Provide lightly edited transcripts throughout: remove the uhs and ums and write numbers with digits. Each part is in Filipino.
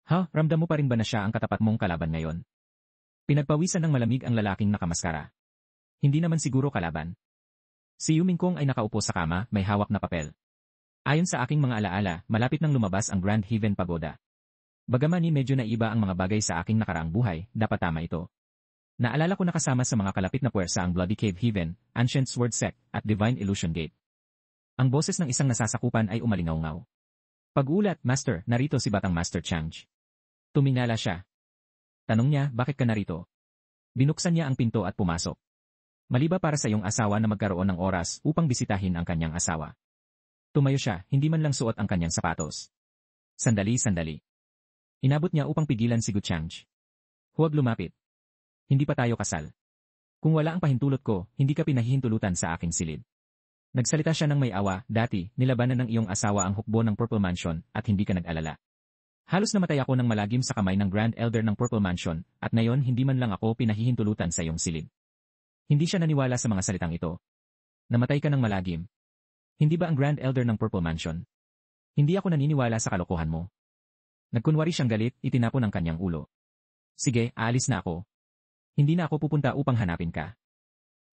Ha, ramdam mo pa rin ba na siya ang katapat mong kalaban ngayon? Pinagpawisan ng malamig ang lalaking nakamaskara. Hindi naman siguro kalaban. Si Yu Mingkong ay nakaupo sa kama, may hawak na papel. Ayon sa aking mga alaala, malapit nang lumabas ang Grand Heaven Pagoda. Bagaman ni medyo naiba ang mga bagay sa aking nakaraang buhay, dapat tama ito. Naalala ko na kasama sa mga kalapit na puwersa ang Bloody Cave Heaven, Ancient Sword Sect, at Divine Illusion Gate. Ang boses ng isang nasasakupan ay umalingaw-ngaw. Pag-ulat, Master, narito si Batang Master Chang'e. Tumingala siya. Tanong niya, bakit ka narito? Binuksan niya ang pinto at pumasok. Mali ba para sa iyong asawa na magkaroon ng oras upang bisitahin ang kanyang asawa? Tumayo siya, hindi man lang suot ang kanyang sapatos. Sandali. Inabot niya upang pigilan si Gu Chang'e. Huwag lumapit. Hindi pa tayo kasal. Kung wala ang pahintulot ko, hindi ka pinahihintulutan sa aking silid. Nagsalita siya ng may awa, dati, nilabanan ng iyong asawa ang hukbo ng Purple Mansion at hindi ka nag-alala. Halos namatay ako ng malagim sa kamay ng Grand Elder ng Purple Mansion at ngayon hindi man lang ako pinahihintulutan sa iyong silid. Hindi siya naniwala sa mga salitang ito. Namatay ka ng malagim. Hindi ba ang Grand Elder ng Purple Mansion? Hindi ako naniniwala sa kalokohan mo. Nagkunwari siyang galit, itinapon ang kanyang ulo. Sige, aalis na ako. Hindi na ako pupunta upang hanapin ka.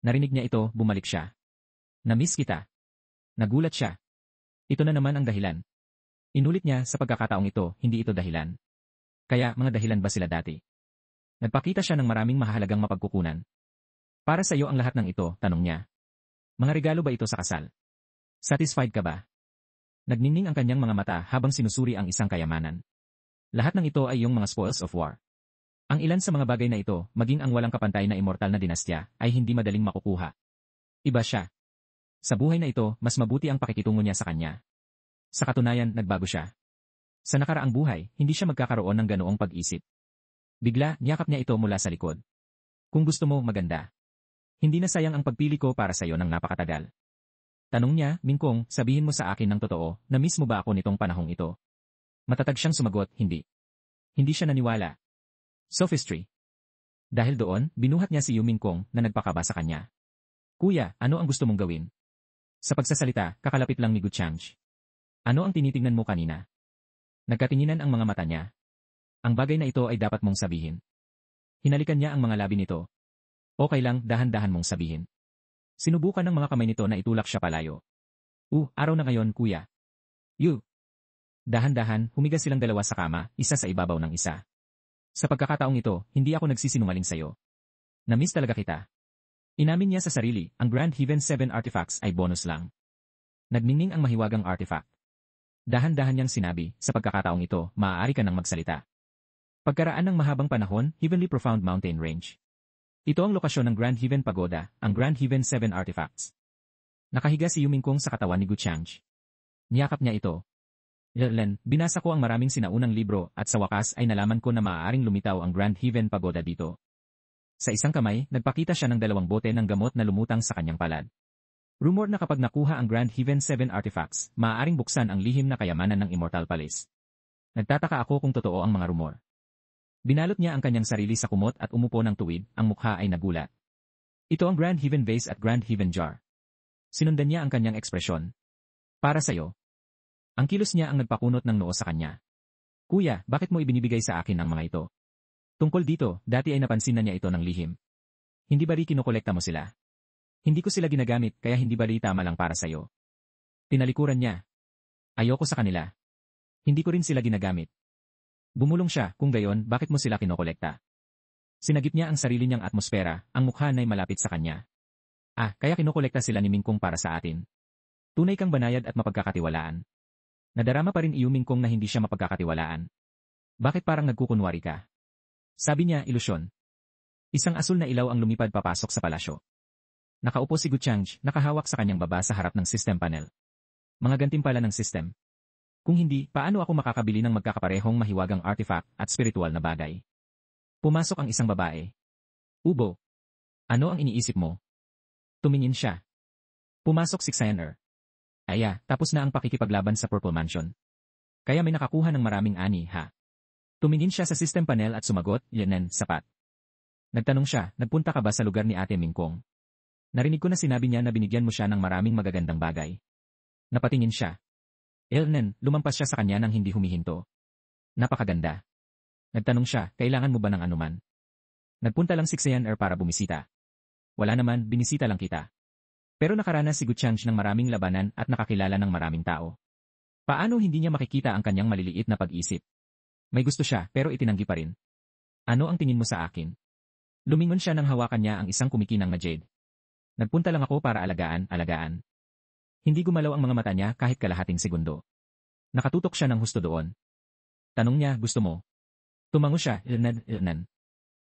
Narinig niya ito, bumalik siya. Namiss kita. Nagulat siya. Ito na naman ang dahilan. Inulit niya, sa pagkakataong ito, hindi ito dahilan. Kaya, mga dahilan ba sila dati? Nagpakita siya ng maraming mahalagang mapagkukunan. Para sa iyo ang lahat ng ito, tanong niya. Mga regalo ba ito sa kasal? Satisfied ka ba? Nagningning ang kanyang mga mata habang sinusuri ang isang kayamanan. Lahat ng ito ay iyong mga spoils of war. Ang ilan sa mga bagay na ito, maging ang walang kapantay na immortal na dinastya, ay hindi madaling makukuha. Iba siya. Sa buhay na ito, mas mabuti ang pakikitungo niya sa kanya. Sa katunayan, nagbago siya. Sa nakaraang buhay, hindi siya magkakaroon ng ganoong pag-isip. Bigla, niyakap niya ito mula sa likod. Kung gusto mo, maganda. Hindi na sayang ang pagpili ko para sa iyo ng napakatagal. Tanong niya, Mingkong, sabihin mo sa akin ng totoo, na-miss mo ba ako nitong panahong ito? Matatag siyang sumagot, hindi. Hindi siya naniwala. Sophistry. Dahil doon, binuhat niya si Yu Mingkong na nagpakaba sa kanya. Kuya, ano ang gusto mong gawin? Sa pagsasalita, kakalapit lang ni Gu Chang'e. Ano ang tinitingnan mo kanina? Nagkatinginan ang mga mata niya. Ang bagay na ito ay dapat mong sabihin. Hinalikan niya ang mga labi nito. Okay lang, dahan-dahan mong sabihin. Sinubukan ng mga kamay nito na itulak siya palayo. Araw na ngayon, kuya. Yu. Dahan-dahan, humiga silang dalawa sa kama, isa sa ibabaw ng isa. Sa pagkakataong ito, hindi ako nagsisinungaling sa'yo. Namiss talaga kita. Inamin niya sa sarili, ang Grand Heaven 7 artifacts ay bonus lang. Nagningning ang mahiwagang artifact. Dahan-dahan niyang sinabi, sa pagkakataong ito, maaari ka nang magsalita. Pagkaraan ng mahabang panahon, Heavenly Profound Mountain Range. Ito ang lokasyon ng Grand Heaven Pagoda, ang Grand Heaven 7 artifacts. Nakahiga si Yu Mingkong sa katawan ni Gu Chang'e. Niyakap niya ito. Len, binasa ko ang maraming sinaunang libro at sa wakas ay nalaman ko na maaaring lumitaw ang Grand Heaven Pagoda dito. Sa isang kamay, nagpakita siya ng 2 bote ng gamot na lumutang sa kanyang palad. Rumor na kapag nakuha ang Grand Heaven 7 artifacts, maaaring buksan ang lihim na kayamanan ng Immortal Palace. Nagtataka ako kung totoo ang mga rumor. Binalot niya ang kanyang sarili sa kumot at umupo ng tuwid, ang mukha ay nagulat. Ito ang Grand Heaven Vase at Grand Heaven Jar. Sinundan niya ang kanyang ekspresyon. Para sa'yo. Ang kilos niya ang nagpakunot ng noo sa kanya. Kuya, bakit mo ibinibigay sa akin ang mga ito? Tungkol dito, dati ay napansin na niya ito ng lihim. Hindi ba rin kinukolekta mo sila? Hindi ko sila ginagamit kaya hindi ba rin tama lang para sa'yo? Tinalikuran niya. Ayoko sa kanila. Hindi ko rin sila ginagamit. Bumulong siya, kung gayon, bakit mo sila kinokolekta? Sinagip niya ang sarili niyang atmosfera, ang mukha na'y malapit sa kanya. Kaya kinokolekta sila ni Mingkong para sa atin. Tunay kang banayad at mapagkakatiwalaan. Nadarama pa rin Yu Mingkong na hindi siya mapagkakatiwalaan. Bakit parang nagkukunwari ka? Sabi niya, ilusyon. Isang asul na ilaw ang lumipad papasok sa palasyo. Nakaupo si Gu Chang'e, nakahawak sa kanyang baba sa harap ng system panel. Mga gantimpala ng system. Kung hindi, paano ako makakabili ng magkakaparehong mahiwagang artifact at spiritual na bagay? Pumasok ang isang babae. Ubo. Ano ang iniisip mo? Tumingin siya. Pumasok si Xander. Tapos na ang pakikipaglaban sa Purple Mansion. Kaya may nakakuha ng maraming ani, ha? Tumingin siya sa system panel at sumagot, Yanen, sapat. Nagtanong siya, nagpunta ka ba sa lugar ni Ate Mingkong? Narinig ko na sinabi niya na binigyan mo siya ng maraming magagandang bagay. Napatingin siya. Elnen, lumampas siya sa kanya nang hindi humihinto. Napakaganda. Nagtanong siya, kailangan mo ba ng anuman? Nagpunta lang si Xian para bumisita. Wala naman, binisita lang kita. Pero nakaranas si Guchange ng maraming labanan at nakakilala ng maraming tao. Paano hindi niya makikita ang kanyang maliliit na pag-isip? May gusto siya pero itinanggi pa rin. Ano ang tingin mo sa akin? Lumingon siya nang hawakan niya ang isang kumikinang na jade. Nagpunta lang ako para alagaan. Hindi gumalaw ang mga mata niya kahit kalahating segundo. Nakatutok siya ng husto doon. Tanong niya, gusto mo? Tumango siya, ilnan.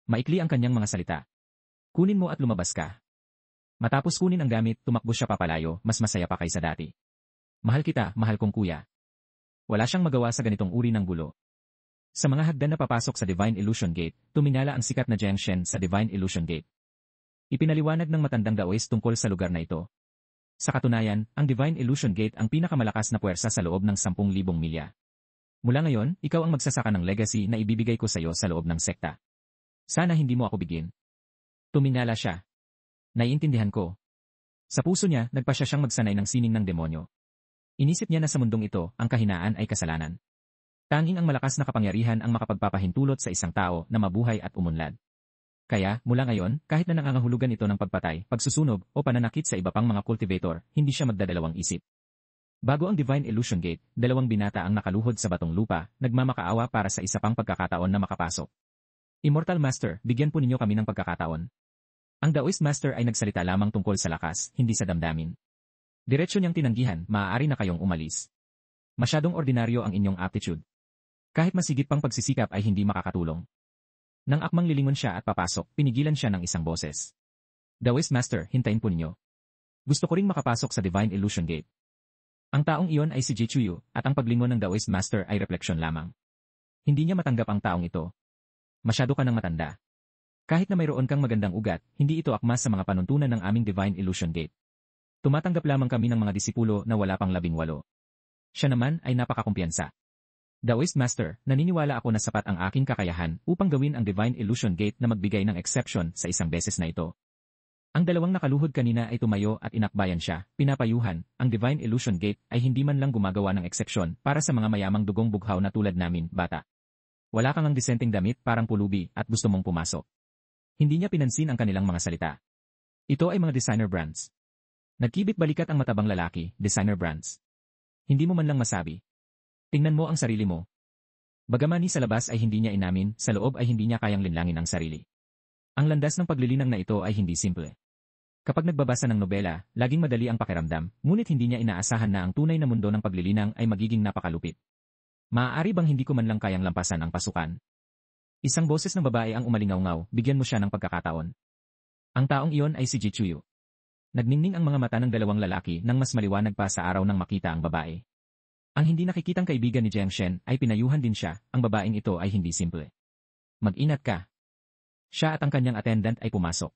Maikli ang kanyang mga salita. Kunin mo at lumabas ka. Matapos kunin ang gamit, tumakbo siya papalayo, mas masaya pa kaysa dati. Mahal kita, mahal kong kuya. Wala siyang magawa sa ganitong uri ng gulo. Sa mga hagdan na papasok sa Divine Illusion Gate, tumingala ang sikat na Jiang Shen sa Divine Illusion Gate. Ipinaliwanag ng matandang Daoist tungkol sa lugar na ito. Sa katunayan, ang Divine Illusion Gate ang pinakamalakas na puwersa sa loob ng 10,000 milya. Mula ngayon, ikaw ang magsasaka ng legacy na ibibigay ko sa iyo sa loob ng sekta. Sana hindi mo ako bigin. Tumingala siya. Naiintindihan ko. Sa puso niya, nagpasya siyang magsanay ng sining ng demonyo. Inisip niya na sa mundong ito, ang kahinaan ay kasalanan. Tanging ang malakas na kapangyarihan ang makapagpapahintulot sa isang tao na mabuhay at umunlad. Kaya, mula ngayon, kahit na nangangahulugan ito ng pagpatay, pagsusunog, o pananakit sa iba pang mga cultivator, hindi siya magdadalawang isip. Bago ang Divine Illusion Gate, 2 binata ang nakaluhod sa batong lupa, nagmamakaawa para sa isa pang pagkakataon na makapasok. Immortal Master, bigyan po ninyo kami ng pagkakataon. Ang Daoist Master ay nagsalita lamang tungkol sa lakas, hindi sa damdamin. Diretsyo niyang tinanggihan, maaari na kayong umalis. Masyadong ordinaryo ang inyong aptitude. Kahit masigit pang pagsisikap ay hindi makakatulong. Nang akmang lilingon siya at papasok, pinigilan siya ng isang boses. Daoist Master, hintayin po ninyo. Gusto ko ring makapasok sa Divine Illusion Gate. Ang taong iyon ay si Ji Chuyu, at ang paglingon ng Daoist Master ay refleksyon lamang. Hindi niya matanggap ang taong ito. Masyado ka ng matanda. Kahit na mayroon kang magandang ugat, hindi ito akma sa mga panuntunan ng aming Divine Illusion Gate. Tumatanggap lamang kami ng mga disipulo na wala pang 18. Siya naman ay napakakumpiyansa. Daoist Master, naniniwala ako na sapat ang aking kakayahan upang gawin ang Divine Illusion Gate na magbigay ng exception sa isang beses na ito. Ang dalawang nakaluhod kanina ay tumayo at inakbayan siya, pinapayuhan, ang Divine Illusion Gate ay hindi man lang gumagawa ng eksepsyon para sa mga mayamang dugong bughaw na tulad namin, bata. Wala kang ang disenteng damit parang pulubi at gusto mong pumasok. Hindi niya pinansin ang kanilang mga salita. Ito ay mga designer brands. Nagkibit balikat ang matabang lalaki, designer brands. Hindi mo man lang masabi. Tingnan mo ang sarili mo. Bagaman sa labas ay hindi niya inamin, sa loob ay hindi niya kayang linlangin ang sarili. Ang landas ng paglilinang na ito ay hindi simple. Kapag nagbabasa ng nobela, laging madali ang pakiramdam, ngunit hindi niya inaasahan na ang tunay na mundo ng paglilinang ay magiging napakalupit. Maaari bang hindi ko man lang kayang lampasan ang pasukan? Isang boses ng babae ang umalingaw-ngaw, bigyan mo siya ng pagkakataon. Ang taong iyon ay si Ji Chuyu. Nagningning ang mga mata ng dalawang lalaki nang mas maliwanag pa sa araw nang makita ang babae. Ang hindi nakikitang kaibigan ni Jiang Shen ay pinayuhan din siya, ang babaeng ito ay hindi simple. Mag-inat ka. Siya at ang kanyang attendant ay pumasok.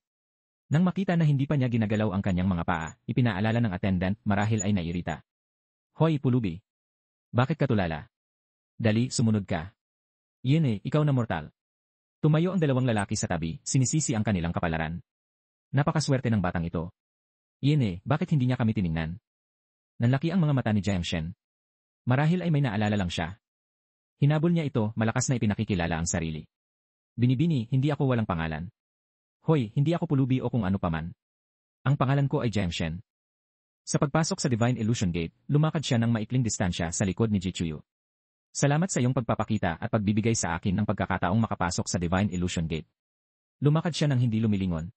Nang makita na hindi pa niya ginagalaw ang kanyang mga paa, ipinaalala ng attendant marahil ay nairita. Hoy, pulubi. Bakit ka tulala? Dali, sumunod ka. Yun ikaw na mortal. Tumayo ang dalawang lalaki sa tabi, sinisisi ang kanilang kapalaran. Napakaswerte ng batang ito. Yun bakit hindi niya kami tiningnan? Nanlaki ang mga mata ni Jiang Shen. Marahil ay may naalala lang siya. Hinabol niya ito, malakas na ipinakikilala ang sarili. Binibini, hindi ako walang pangalan. Hoy, hindi ako pulubi o kung ano paman. Ang pangalan ko ay Jiang Shen. Sa pagpasok sa Divine Illusion Gate, lumakad siya ng maikling distansya sa likod ni Ji Chuyu. Salamat sa iyong pagpapakita at pagbibigay sa akin ng pagkakataong makapasok sa Divine Illusion Gate. Lumakad siya ng hindi lumilingon.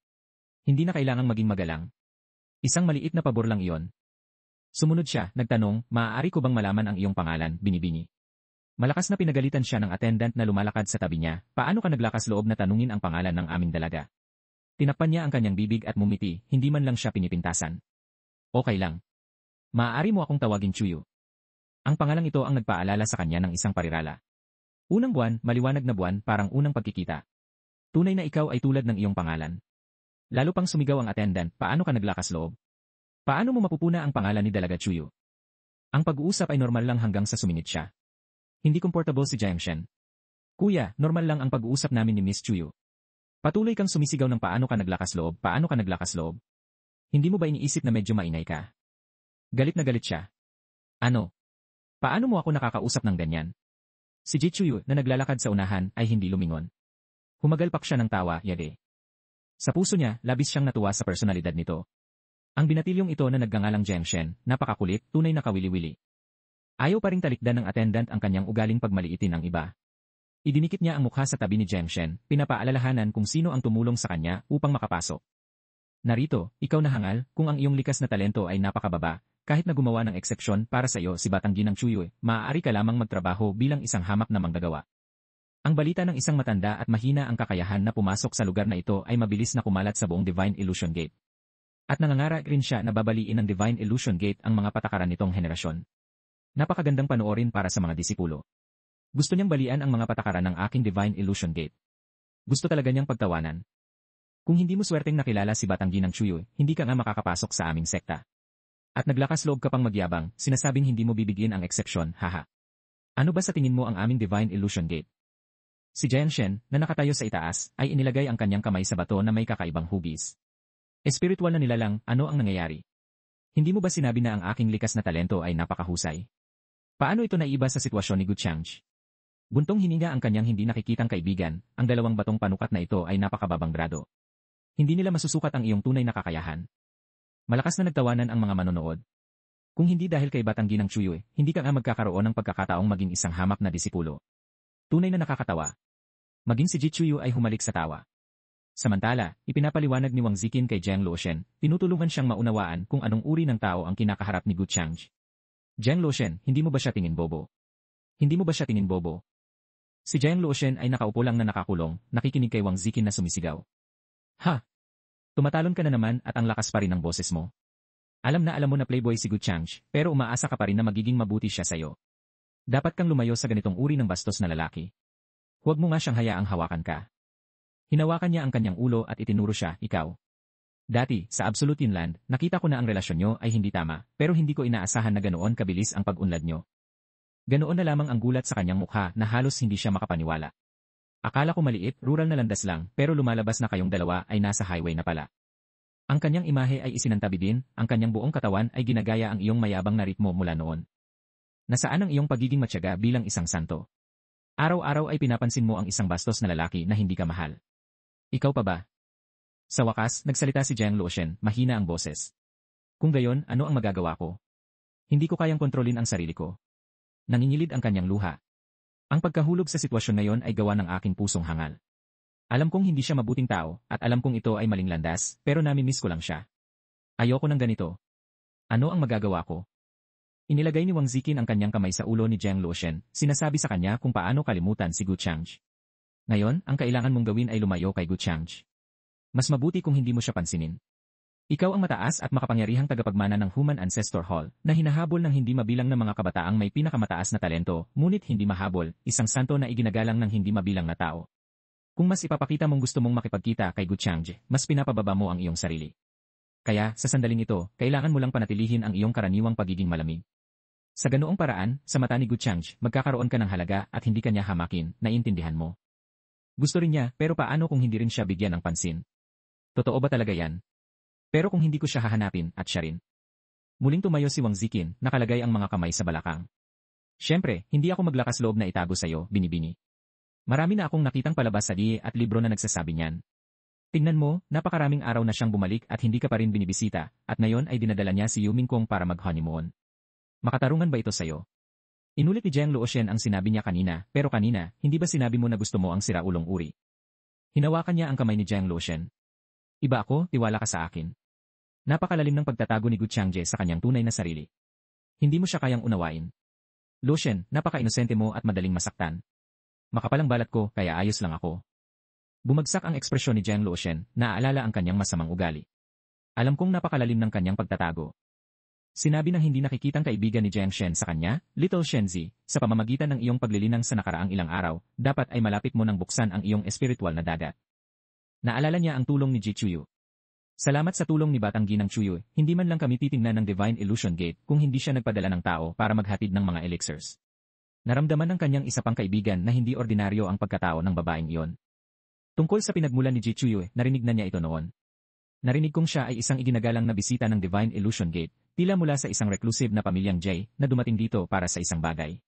Hindi na kailangang maging magalang. Isang maliit na pabor lang iyon. Sumunod siya, nagtanong, maaari ko bang malaman ang iyong pangalan, binibini. Malakas na pinagalitan siya ng attendant na lumalakad sa tabi niya, paano ka naglakas loob na tanungin ang pangalan ng aming dalaga? Tinakpan niya ang kanyang bibig at mumiti, hindi man lang siya pinipintasan. Okay lang. Maaari mo akong tawagin Chuyu. Ang pangalang ito ang nagpaalala sa kanya ng isang parirala. Unang buwan, maliwanag na buwan, parang unang pagkikita. Tunay na ikaw ay tulad ng iyong pangalan. Lalo pang sumigaw ang attendant, paano ka naglakas loob? Paano mo mapupuna ang pangalan ni Dalaga Chuyu? Ang pag-uusap ay normal lang hanggang sa sumingit siya. Hindi comfortable si Jiang Shen. Kuya, normal lang ang pag-uusap namin ni Miss Chuyu. Patuloy kang sumisigaw ng paano ka naglakas loob, paano ka naglakas loob. Hindi mo ba iniisip na medyo mainay ka? Galit na galit siya. Ano? Paano mo ako nakakausap ng ganyan? Si Ji Chuyu na naglalakad sa unahan ay hindi lumingon. Humagalpak siya ng tawa, yade. Sa puso niya, labis siyang natuwa sa personalidad nito. Ang binatilyong ito na nagngangalang Zheng Shen, napakakulit, tunay na kawili-wili. Ayaw pa ring talikdan ng attendant ang kanyang ugaling pagmaliitin ang iba. Idinikit niya ang mukha sa tabi ni Zheng Shen, pinapaalalahanan kung sino ang tumulong sa kanya upang makapasok. Narito, ikaw na hangal, kung ang iyong likas na talento ay napakababa, kahit na gumawa ng eksepsyon para sa iyo si Batang Ginang Chuyu, maaari ka lamang magtrabaho bilang isang hamak na manggagawa. Ang balita ng isang matanda at mahina ang kakayahan na pumasok sa lugar na ito ay mabilis na kumalat sa buong Divine Illusion Gate. At nangangara rin siya na babaliin ng Divine Illusion Gate ang mga patakaran nitong henerasyon. Napakagandang panoorin para sa mga disipulo. Gusto niyang balian ang mga patakaran ng aking Divine Illusion Gate. Gusto talaga niyang pagtawanan. Kung hindi mo swerteng nakilala si Batang Ginang Chuyu, hindi ka nga makakapasok sa aming sekta. At naglakas loob ka pang magyabang, sinasabing hindi mo bibigyan ang eksepsyon, haha. Ano ba sa tingin mo ang aming Divine Illusion Gate? Si Zheng Shen, na nakatayo sa itaas, ay inilagay ang kanyang kamay sa bato na may kakaibang hugis. Espiritual na nilalang, ano ang nangyayari? Hindi mo ba sinabi na ang aking likas na talento ay napakahusay? Paano ito naiba sa sitwasyon ni Gu Changji? Buntong hininga ang kanyang hindi nakikitang kaibigan, ang dalawang batong panukat na ito ay napakababang grado. Hindi nila masusukat ang iyong tunay na kakayahan. Malakas na nagtawanan ang mga manonood. Kung hindi dahil kay Batang Ginang Chuyu, hindi ka nga magkakaroon ng pagkakataong maging isang hamak na disipulo. Tunay na nakakatawa. Maging si Ji Chuyu ay humalik sa tawa. Samantala, ipinapaliwanag ni Wang Ziqin kay Zheng Luoshen, tinutulungan siyang maunawaan kung anong uri ng tao ang kinakaharap ni Gu Changji. Zheng Luoshen, hindi mo ba siya tingin bobo? Hindi mo ba siya tingin bobo? Si Zheng Luoshen ay nakaupo lang na nakakulong, nakikinig kay Wang Ziqin na sumisigaw. Ha! Tumatalon ka na naman at ang lakas pa rin ng boses mo. Alam na alam mo na playboy si Gu Changji, pero umaasa ka pa rin na magiging mabuti siya sa'yo. Dapat kang lumayo sa ganitong uri ng bastos na lalaki. Huwag mo nga siyang hayaang hawakan ka. Hinawakan niya ang kanyang ulo at itinuro siya, ikaw. Dati, sa Absolute Inland, nakita ko na ang relasyon nyo ay hindi tama, pero hindi ko inaasahan na ganoon kabilis ang pag-unlad nyo. Ganoon na lamang ang gulat sa kanyang mukha na halos hindi siya makapaniwala. Akala ko maliit, rural na landas lang, pero lumalabas na kayong dalawa ay nasa highway na pala. Ang kanyang imahe ay isinantabi din, ang kanyang buong katawan ay ginagaya ang iyong mayabang na ritmo mula noon. Nasaan ang iyong pagiging matyaga bilang isang santo? Araw-araw ay pinapansin mo ang isang bastos na lalaki na hindi ka mahal. Ikaw pa ba? Sa wakas, nagsalita si Zheng Luoshen, mahina ang boses. Kung gayon, ano ang magagawa ko? Hindi ko kayang kontrolin ang sarili ko. Nangingilid ang kanyang luha. Ang pagkahulog sa sitwasyon na yon ay gawa ng aking pusong hangal. Alam kong hindi siya mabuting tao, at alam kong ito ay maling landas, pero nami-miss ko lang siya. Ayoko ng ganito. Ano ang magagawa ko? Inilagay ni Wang Ziqin ang kanyang kamay sa ulo ni Zheng Luoshen, sinasabi sa kanya kung paano kalimutan si Gu Changji. Ngayon, ang kailangan mong gawin ay lumayo kay Gu Changji. Mas mabuti kung hindi mo siya pansinin. Ikaw ang mataas at makapangyarihang tagapagmana ng Human Ancestor Hall, na hinahabol ng hindi mabilang na mga kabataang may pinakamataas na talento, ngunit hindi mahabol, isang santo na iginagalang ng hindi mabilang na tao. Kung mas ipapakita mong gusto mong makipagkita kay Gu Changji, mas pinapababa mo ang iyong sarili. Kaya, sa sandaling ito, kailangan mo lang panatilihin ang iyong karaniwang pagiging malamig. Sa ganoong paraan, sa mata ni Gu Changji, magkakaroon ka ng halaga at hindi ka niya hamakin, naiintindihan mo. Gusto rin niya, pero paano kung hindi rin siya bigyan ng pansin? Totoo ba talaga yan? Pero kung hindi ko siya hahanapin, at siya rin. Muling tumayo si Wang Ziqin, nakalagay ang mga kamay sa balakang. Siyempre, hindi ako maglakas loob na itago sa'yo, binibini. Marami na akong nakitang palabas sa diye at libro na nagsasabi niyan. Tingnan mo, napakaraming araw na siyang bumalik at hindi ka pa rin binibisita, at ngayon ay dinadala niya si Yuming Kong para mag-honeymoon. Makatarungan ba ito sa'yo? Inulit ni Zheng Luoshen ang sinabi niya kanina, pero kanina, hindi ba sinabi mo na gusto mo ang siraulong uri? Hinawakan niya ang kamay ni Zheng Luoshen. Iba ako, tiwala ka sa akin. Napakalalim ng pagtatago ni Gu Changji sa kanyang tunay na sarili. Hindi mo siya kayang unawain. Luoshen, napaka-inosente mo at madaling masaktan. Makapalang balat ko, kaya ayos lang ako. Bumagsak ang ekspresyon ni Zheng Luoshen, naaalala ang kanyang masamang ugali. Alam kong napakalalim ng kanyang pagtatago. Sinabi ng hindi nakikitang kaibigan ni Zheng Shen sa kanya, Little Shenzi, sa pamamagitan ng iyong paglilinang sa nakaraang ilang araw, dapat ay malapit mo nang buksan ang iyong espiritual na dagat. Naalala niya ang tulong ni Ji Chuyu. Salamat sa tulong ni Batang Ginang Chuyu, hindi man lang kami titingnan ng Divine Illusion Gate kung hindi siya nagpadala ng tao para maghatid ng mga elixirs. Naramdaman ng kanyang isa pang kaibigan na hindi ordinaryo ang pagkatao ng babaeng iyon. Tungkol sa pinagmulan ni Ji Chuyu, narinig na niya ito noon. Narinig kong siya ay isang iginagalang na bisita ng Divine Illusion Gate, tila mula sa isang reclusive na pamilyang Jay na dumating dito para sa isang bagay.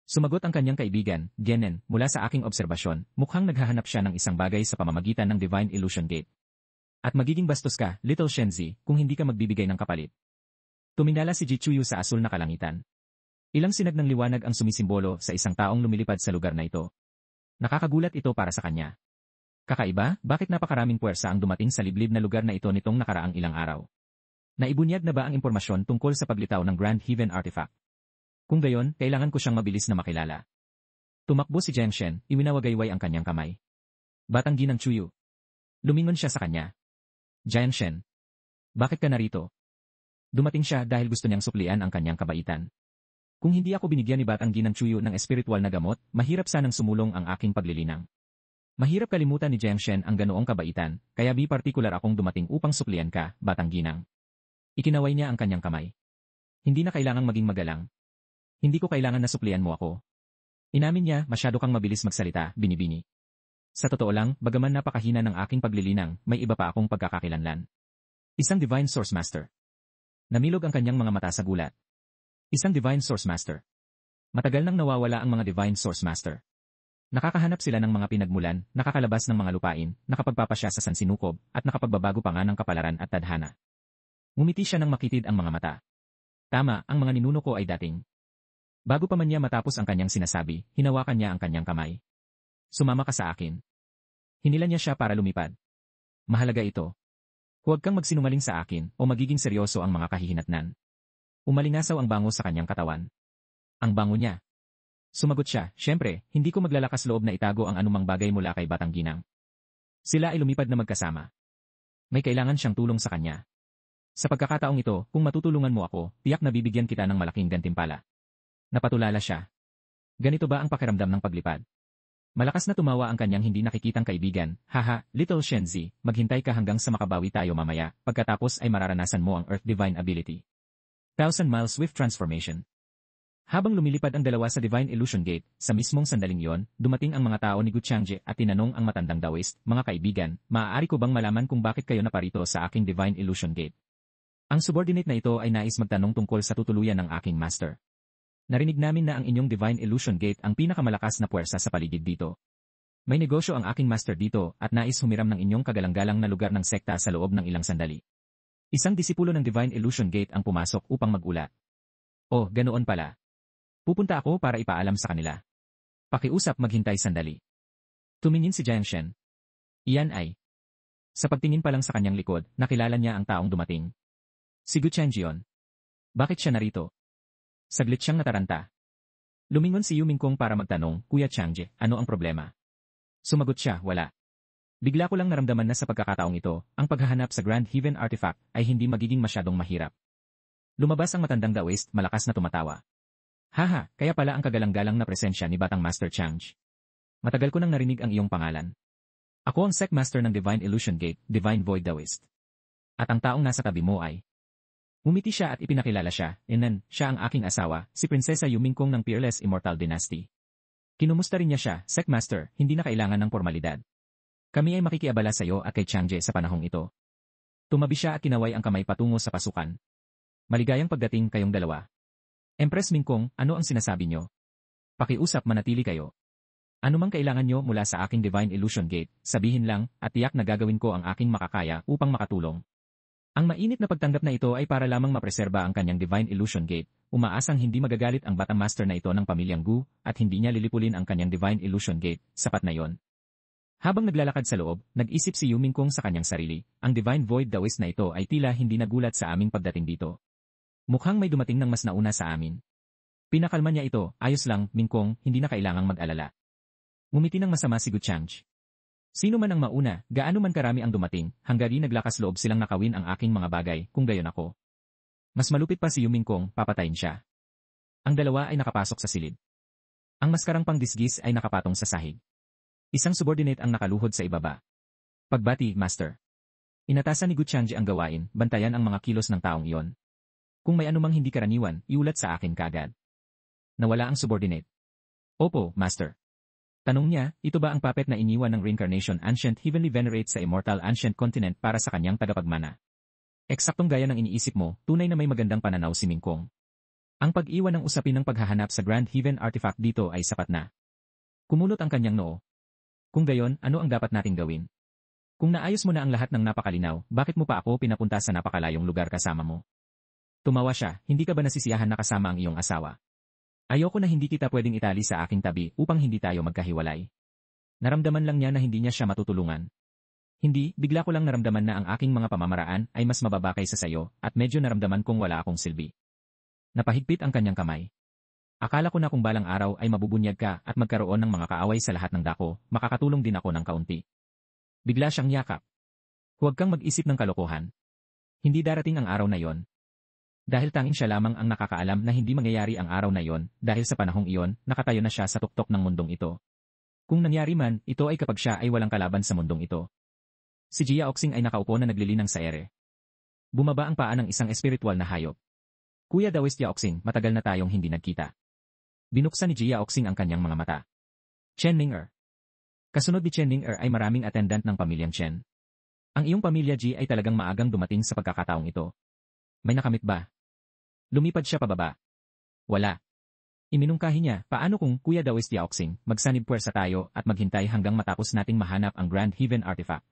Sumagot ang kanyang kaibigan, Genen, mula sa aking obserbasyon, mukhang naghahanap siya ng isang bagay sa pamamagitan ng Divine Illusion Gate. At magiging bastos ka, Little Shenzi, kung hindi ka magbibigay ng kapalit. Tuminala si Jichuyu sa asul na kalangitan. Ilang sinag ng liwanag ang sumisimbolo sa isang taong lumilipad sa lugar na ito. Nakakagulat ito para sa kanya. Kakaiba, bakit napakaraming puwersa ang dumating sa liblib na lugar na ito nitong nakaraang ilang araw? Naibunyag na ba ang impormasyon tungkol sa paglitaw ng Grand Heaven Artifact? Kung gayon, kailangan ko siyang mabilis na makilala. Tumakbo si Jiang Shen, iwinawagayway ang kanyang kamay. Batang ginang Chuyu. Lumingon siya sa kanya. Jiang Shen. Bakit ka narito? Dumating siya dahil gusto niyang suklian ang kanyang kabaitan. Kung hindi ako binigyan ni Batang ginang Chuyu ng espiritual na gamot, mahirap sanang sumulong ang aking paglilinang. Mahirap kalimutan ni Jiang Shen ang ganoong kabaitan, kaya partikular akong dumating upang suklian ka, Batang ginang. Ikinaway niya ang kanyang kamay. Hindi na kailangang maging magalang. Hindi ko kailangan na supplian mo ako. Inamin niya, masyado kang mabilis magsalita, binibini. Sa totoo lang, bagaman napakahina ng aking paglilinang, may iba pa akong pagkakakilanlan. Isang Divine Source Master. Namilog ang kanyang mga mata sa gulat. Isang Divine Source Master. Matagal nang nawawala ang mga Divine Source Master. Nakakahanap sila ng mga pinagmulan, nakakalabas ng mga lupain, nakapagpapasya sa sansinukob, at nakapagbabago pa nga ng kapalaran at tadhana. Ngumiti siya nang makitid ang mga mata. Tama, ang mga ninuno ko ay dating. Bago pa man niya matapos ang kanyang sinasabi, hinawakan niya ang kanyang kamay. Sumama ka sa akin. Hinila niya siya para lumipad. Mahalaga ito. Huwag kang magsinungaling sa akin o magiging seryoso ang mga kahihinatnan. Umalingasaw ang bango sa kanyang katawan. Ang bango niya. Sumagot siya, syempre, hindi ko maglalakas loob na itago ang anumang bagay mula kay Batang Ginang. Sila ay lumipad na magkasama. May kailangan siyang tulong sa kanya. Sa pagkakataong ito, kung matutulungan mo ako, tiyak na bibigyan kita ng malaking gantimpala. Napatulala siya. Ganito ba ang pakiramdam ng paglipad? Malakas na tumawa ang kanyang hindi nakikitang kaibigan, haha, Little Shenzi, maghintay ka hanggang sa makabawi tayo mamaya, pagkatapos ay mararanasan mo ang Earth Divine Ability. 1,000 Mile Swift Transformation. Habang lumilipad ang dalawa sa Divine Illusion Gate, sa mismong sandaling yon, dumating ang mga tao ni Gu Changje at tinanong ang matandang Taoist, mga kaibigan, maaari ko bang malaman kung bakit kayo naparito sa aking Divine Illusion Gate? Ang subordinate na ito ay nais magtanong tungkol sa tutuluyan ng aking master. Narinig namin na ang inyong Divine Illusion Gate ang pinakamalakas na puwersa sa paligid dito. May negosyo ang aking master dito at nais humiram ng inyong kagalang-galang na lugar ng sekta sa loob ng ilang sandali. Isang disipulo ng Divine Illusion Gate ang pumasok upang mag-ulat. Oh, ganoon pala. Pupunta ako para ipaalam sa kanila. Pakiusap maghintay sandali. Tumingin si Jiang Shen. Iyan ay. Sa pagtingin pa lang sa kanyang likod, nakilala niya ang taong dumating. Si Gu Changjion. Bakit siya narito? Saglit siyang nataranta. Lumingon si Yu Mingkong para magtanong, Kuya Changje, ano ang problema? Sumagot siya, wala. Bigla ko lang naramdaman na sa pagkakataong ito, ang paghahanap sa Grand Heaven Artifact ay hindi magiging masyadong mahirap. Lumabas ang matandang Taoist, malakas na tumatawa. Haha, kaya pala ang kagalang-galang na presensya ni Batang Master Changj. Matagal ko nang narinig ang iyong pangalan. Ako ang Sec Master ng Divine Illusion Gate, Divine Void Taoist. At ang taong nasa tabi mo ay... Umiti siya at ipinakilala siya, siya ang aking asawa, si Prinsesa Yu Mingkong ng Peerless Immortal Dynasty. Kinumusta rin niya siya, Sec Master, hindi na kailangan ng formalidad. Kami ay makikiabala sa iyo at kay Changje sa panahong ito. Tumabi siya at kinaway ang kamay patungo sa pasukan. Maligayang pagdating kayong dalawa. Empress Mingkong, ano ang sinasabi niyo? Pakiusap manatili kayo. Ano mang kailangan niyo mula sa aking Divine Illusion Gate, sabihin lang, at tiyak na gagawin ko ang aking makakaya upang makatulong. Ang mainit na pagtanggap na ito ay para lamang mapreserba ang kanyang Divine Illusion Gate, umaasang hindi magagalit ang Batang Master na ito ng pamilyang Gu, at hindi niya lilipulin ang kanyang Divine Illusion Gate, sapat na yon. Habang naglalakad sa loob, nag-isip si Yu Mingkong sa kanyang sarili, ang Divine Void Taoist na ito ay tila hindi nagulat sa aming pagdating dito. Mukhang may dumating ng mas nauna sa amin. Pinakalma niya ito, ayos lang, Mingkong, hindi na kailangang mag-alala. Ngumiti ng masama si Gu Changj. Sino man ang mauna, gaano man karami ang dumating, hanggang naglakas loob silang nakawin ang aking mga bagay, kung gayon ako. Mas malupit pa si Yu Mingkong, papatayin siya. Ang dalawa ay nakapasok sa silid. Ang maskarang pangdisgis ay nakapatong sa sahig. Isang subordinate ang nakaluhod sa ibaba. Pagbati, Master. Inatasan ni Gu Changji ang gawain, bantayan ang mga kilos ng taong iyon. Kung may anumang hindi karaniwan, iulat sa akin kagad. Nawala ang subordinate. Opo, Master. Tanong niya, ito ba ang puppet na iniwan ng Reincarnation Ancient Heavenly Venerate sa Immortal Ancient Continent para sa kanyang tagapagmana? Eksaktong gaya ng iniisip mo, tunay na may magandang pananaw si Mingkong. Ang pag-iwan ng usapin ng paghahanap sa Grand Heaven artifact dito ay sapat na. Kumunot ang kanyang noo. Kung gayon, ano ang dapat nating gawin? Kung naayos mo na ang lahat ng napakalinaw, bakit mo pa ako pinapunta sa napakalayong lugar kasama mo? Tumawa siya, hindi ka ba nasisiyahan na kasama ang iyong asawa? Ayoko na hindi kita pwedeng itali sa aking tabi upang hindi tayo magkahiwalay. Naramdaman lang niya na hindi niya siya matutulungan. Hindi, bigla ko lang naramdaman na ang aking mga pamamaraan ay mas mababa kaysa sayo at medyo naramdaman kong wala akong silbi. Napahigpit ang kanyang kamay. Akala ko na kung balang araw ay mabubunyag ka at magkaroon ng mga kaaway sa lahat ng dako, makakatulong din ako ng kaunti. Bigla siyang yakap. Huwag kang mag-isip ng kalokohan. Hindi darating ang araw na yon. Dahil tanging siya lamang ang nakakaalam na hindi mangyayari ang araw na yon, dahil sa panahong iyon, nakatayo na siya sa tuktok ng mundong ito. Kung nangyari man, ito ay kapag siya ay walang kalaban sa mundong ito. Si Jia Oxing ay nakaupo na naglilinang sa ere. Bumaba ang paa ng isang espiritual na hayop. Kuya Dawes Jia Oxing, matagal na tayong hindi nagkita. Binuksan ni Jia Oxing ang kanyang mga mata. Chen Ning-er. Kasunod ni Chen Ning-er ay maraming attendant ng pamilyang Chen. Ang iyong pamilya Ji ay talagang maagang dumating sa pagkakataong ito. May nakamit ba? Lumipad siya pababa. Wala. Iminungkahi niya, paano kung Kuya Dawes Jia Oxing, magsanib puwersa tayo at maghintay hanggang matapos nating mahanap ang Grand Heaven artifact.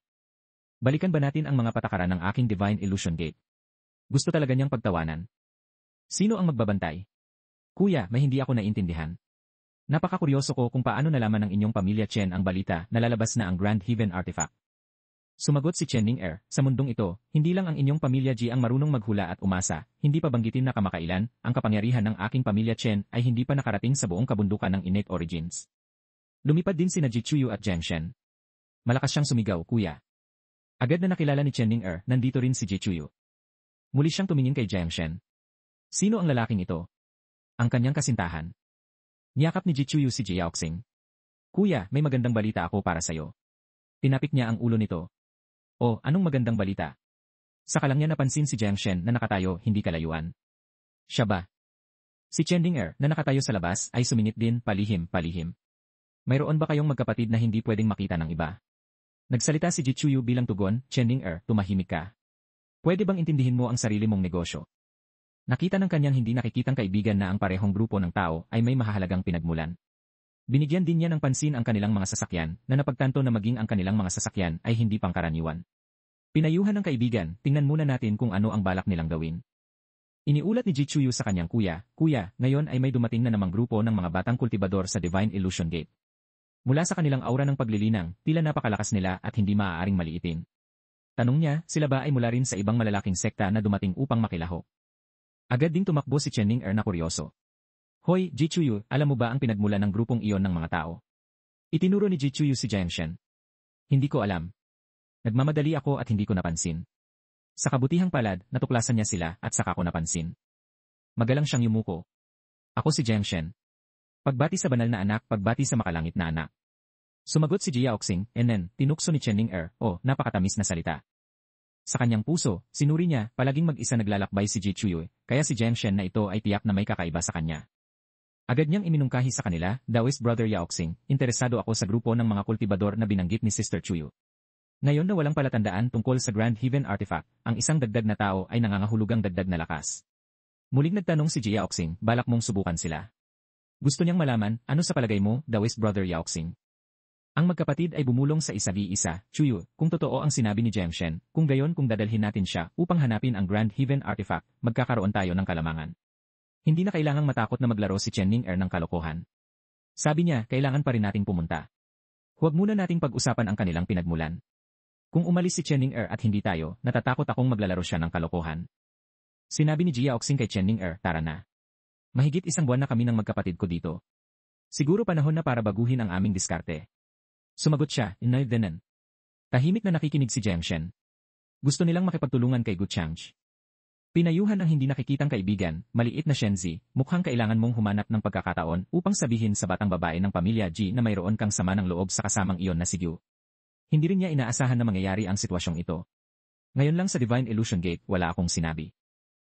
Balikan ba natin ang mga patakaran ng aking Divine Illusion Gate? Gusto talaga niyang pagtawanan. Sino ang magbabantay? Kuya, may hindi ako naintindihan. Napakakuryoso ko kung paano nalaman ng inyong pamilya Chen ang balita na lalabas na ang Grand Heaven artifact. Sumagot si Chen Ning-er, sa mundong ito, hindi lang ang inyong pamilya Ji ang marunong maghula at umasa, hindi pa banggitin na kamakailan, ang kapangyarihan ng aking pamilya Chen ay hindi pa nakarating sa buong kabundukan ng innate origins. Lumipad din sina Ji Chuyu at Jiang Shen. Malakas siyang sumigaw, kuya. Agad na nakilala ni Chen Ning-er, nandito rin si Ji Chuyu. Muli siyang tumingin kay Jiang Shen. Sino ang lalaking ito? Ang kanyang kasintahan. Niyakap ni Ji Chuyu si Jia Oxing. Kuya, may magandang balita ako para sa'yo. Tinapik niya ang ulo nito. Oh, anong magandang balita? Saka lang niya napansin si Jiang Shen na nakatayo hindi kalayuan. Siya ba? Si Chen Ning-er na nakatayo sa labas ay sumingit din palihim. Mayroon ba kayong magkapatid na hindi pwedeng makita ng iba? Nagsalita si Ji Chuyu bilang tugon, Chen Ning-er, tumahimik ka. Pwede bang intindihin mo ang sarili mong negosyo? Nakita ng kanyang hindi nakikitang kaibigan na ang parehong grupo ng tao ay may mahahalagang pinagmulan. Binigyan din niya ng pansin ang kanilang mga sasakyan na napagtanto na maging ang kanilang mga sasakyan ay hindi pangkaraniwan. Pinayuhan ng kaibigan, tingnan muna natin kung ano ang balak nilang gawin. Iniulat ni Ji Chuyu sa kanyang kuya, ngayon ay may dumating na namang grupo ng mga batang kultibador sa Divine Illusion Gate. Mula sa kanilang aura ng paglilinang, tila napakalakas nila at hindi maaaring maliitin. Tanong niya, sila ba ay mula rin sa ibang malalaking sekta na dumating upang makilahok? Agad ding tumakbo si Chen Ning-er na kuryoso. Hoy, Ji Chuyu, alam mo ba ang pinagmulan ng grupong iyon ng mga tao? Itinuro ni Ji Chuyu si Jiang Shen. Hindi ko alam. Nagmamadali ako at hindi ko napansin. Sa kabutihang palad, natuklasan niya sila at saka ko napansin. Magalang siyang yumuko. Ako si Jiang Shen. Pagbati sa banal na anak, pagbati sa makalangit na anak. Sumagot si Jia Oxing, tinukso ni Chen Ning-er, napakatamis na salita. Sa kanyang puso, sinuri niya, palaging mag-isa naglalakbay si Ji Chuyu, kaya si Jiang Shen na ito ay tiyak na may kakaiba sa kanya. Agad niyang iminungkahi sa kanila, Daoist Brother Jia Oxing, interesado ako sa grupo ng mga kultibador na binanggit ni Sister Chuyu. Ngayon na walang palatandaan tungkol sa Grand Heaven artifact, ang isang dagdag na tao ay nangangahulugang dagdag na lakas. Muling nagtanong si Jia Oxing, balak mong subukan sila. Gusto niyang malaman, ano sa palagay mo, Daoist Brother Jia Oxing? Ang magkapatid ay bumulong sa isabi-isa, Chuyu, kung totoo ang sinabi ni Jiang Shen, kung gayon kung dadalhin natin siya upang hanapin ang Grand Heaven artifact, magkakaroon tayo ng kalamangan. Hindi na kailangang matakot na maglaro si Chen Ning-er ng kalokohan. Sabi niya, kailangan pa rin nating pumunta. Huwag muna nating pag-usapan ang kanilang pinagmulan. Kung umalis si Chen Ning-er at hindi tayo, natatakot akong maglalaro siya ng kalokohan. Sinabi ni Jia Oxing kay Chen Ning-er, tara na. Mahigit 1 buwan na kami ng magkapatid ko dito. Siguro panahon na para baguhin ang aming diskarte. Sumagot siya, inaydenan. Tahimik na nakikinig si Jiang Shen. Gusto nilang makipagtulungan kay Gu Changji. Pinayuhan ang hindi nakikitang kaibigan, maliit na Shenzi, mukhang kailangan mong humanap ng pagkakataon upang sabihin sa batang babae ng pamilya Ji na mayroon kang sama ng loob sa kasamang iyon na si Gyu. Hindi rin niya inaasahan na mangyayari ang sitwasyong ito. Ngayon lang sa Divine Illusion Gate, wala akong sinabi.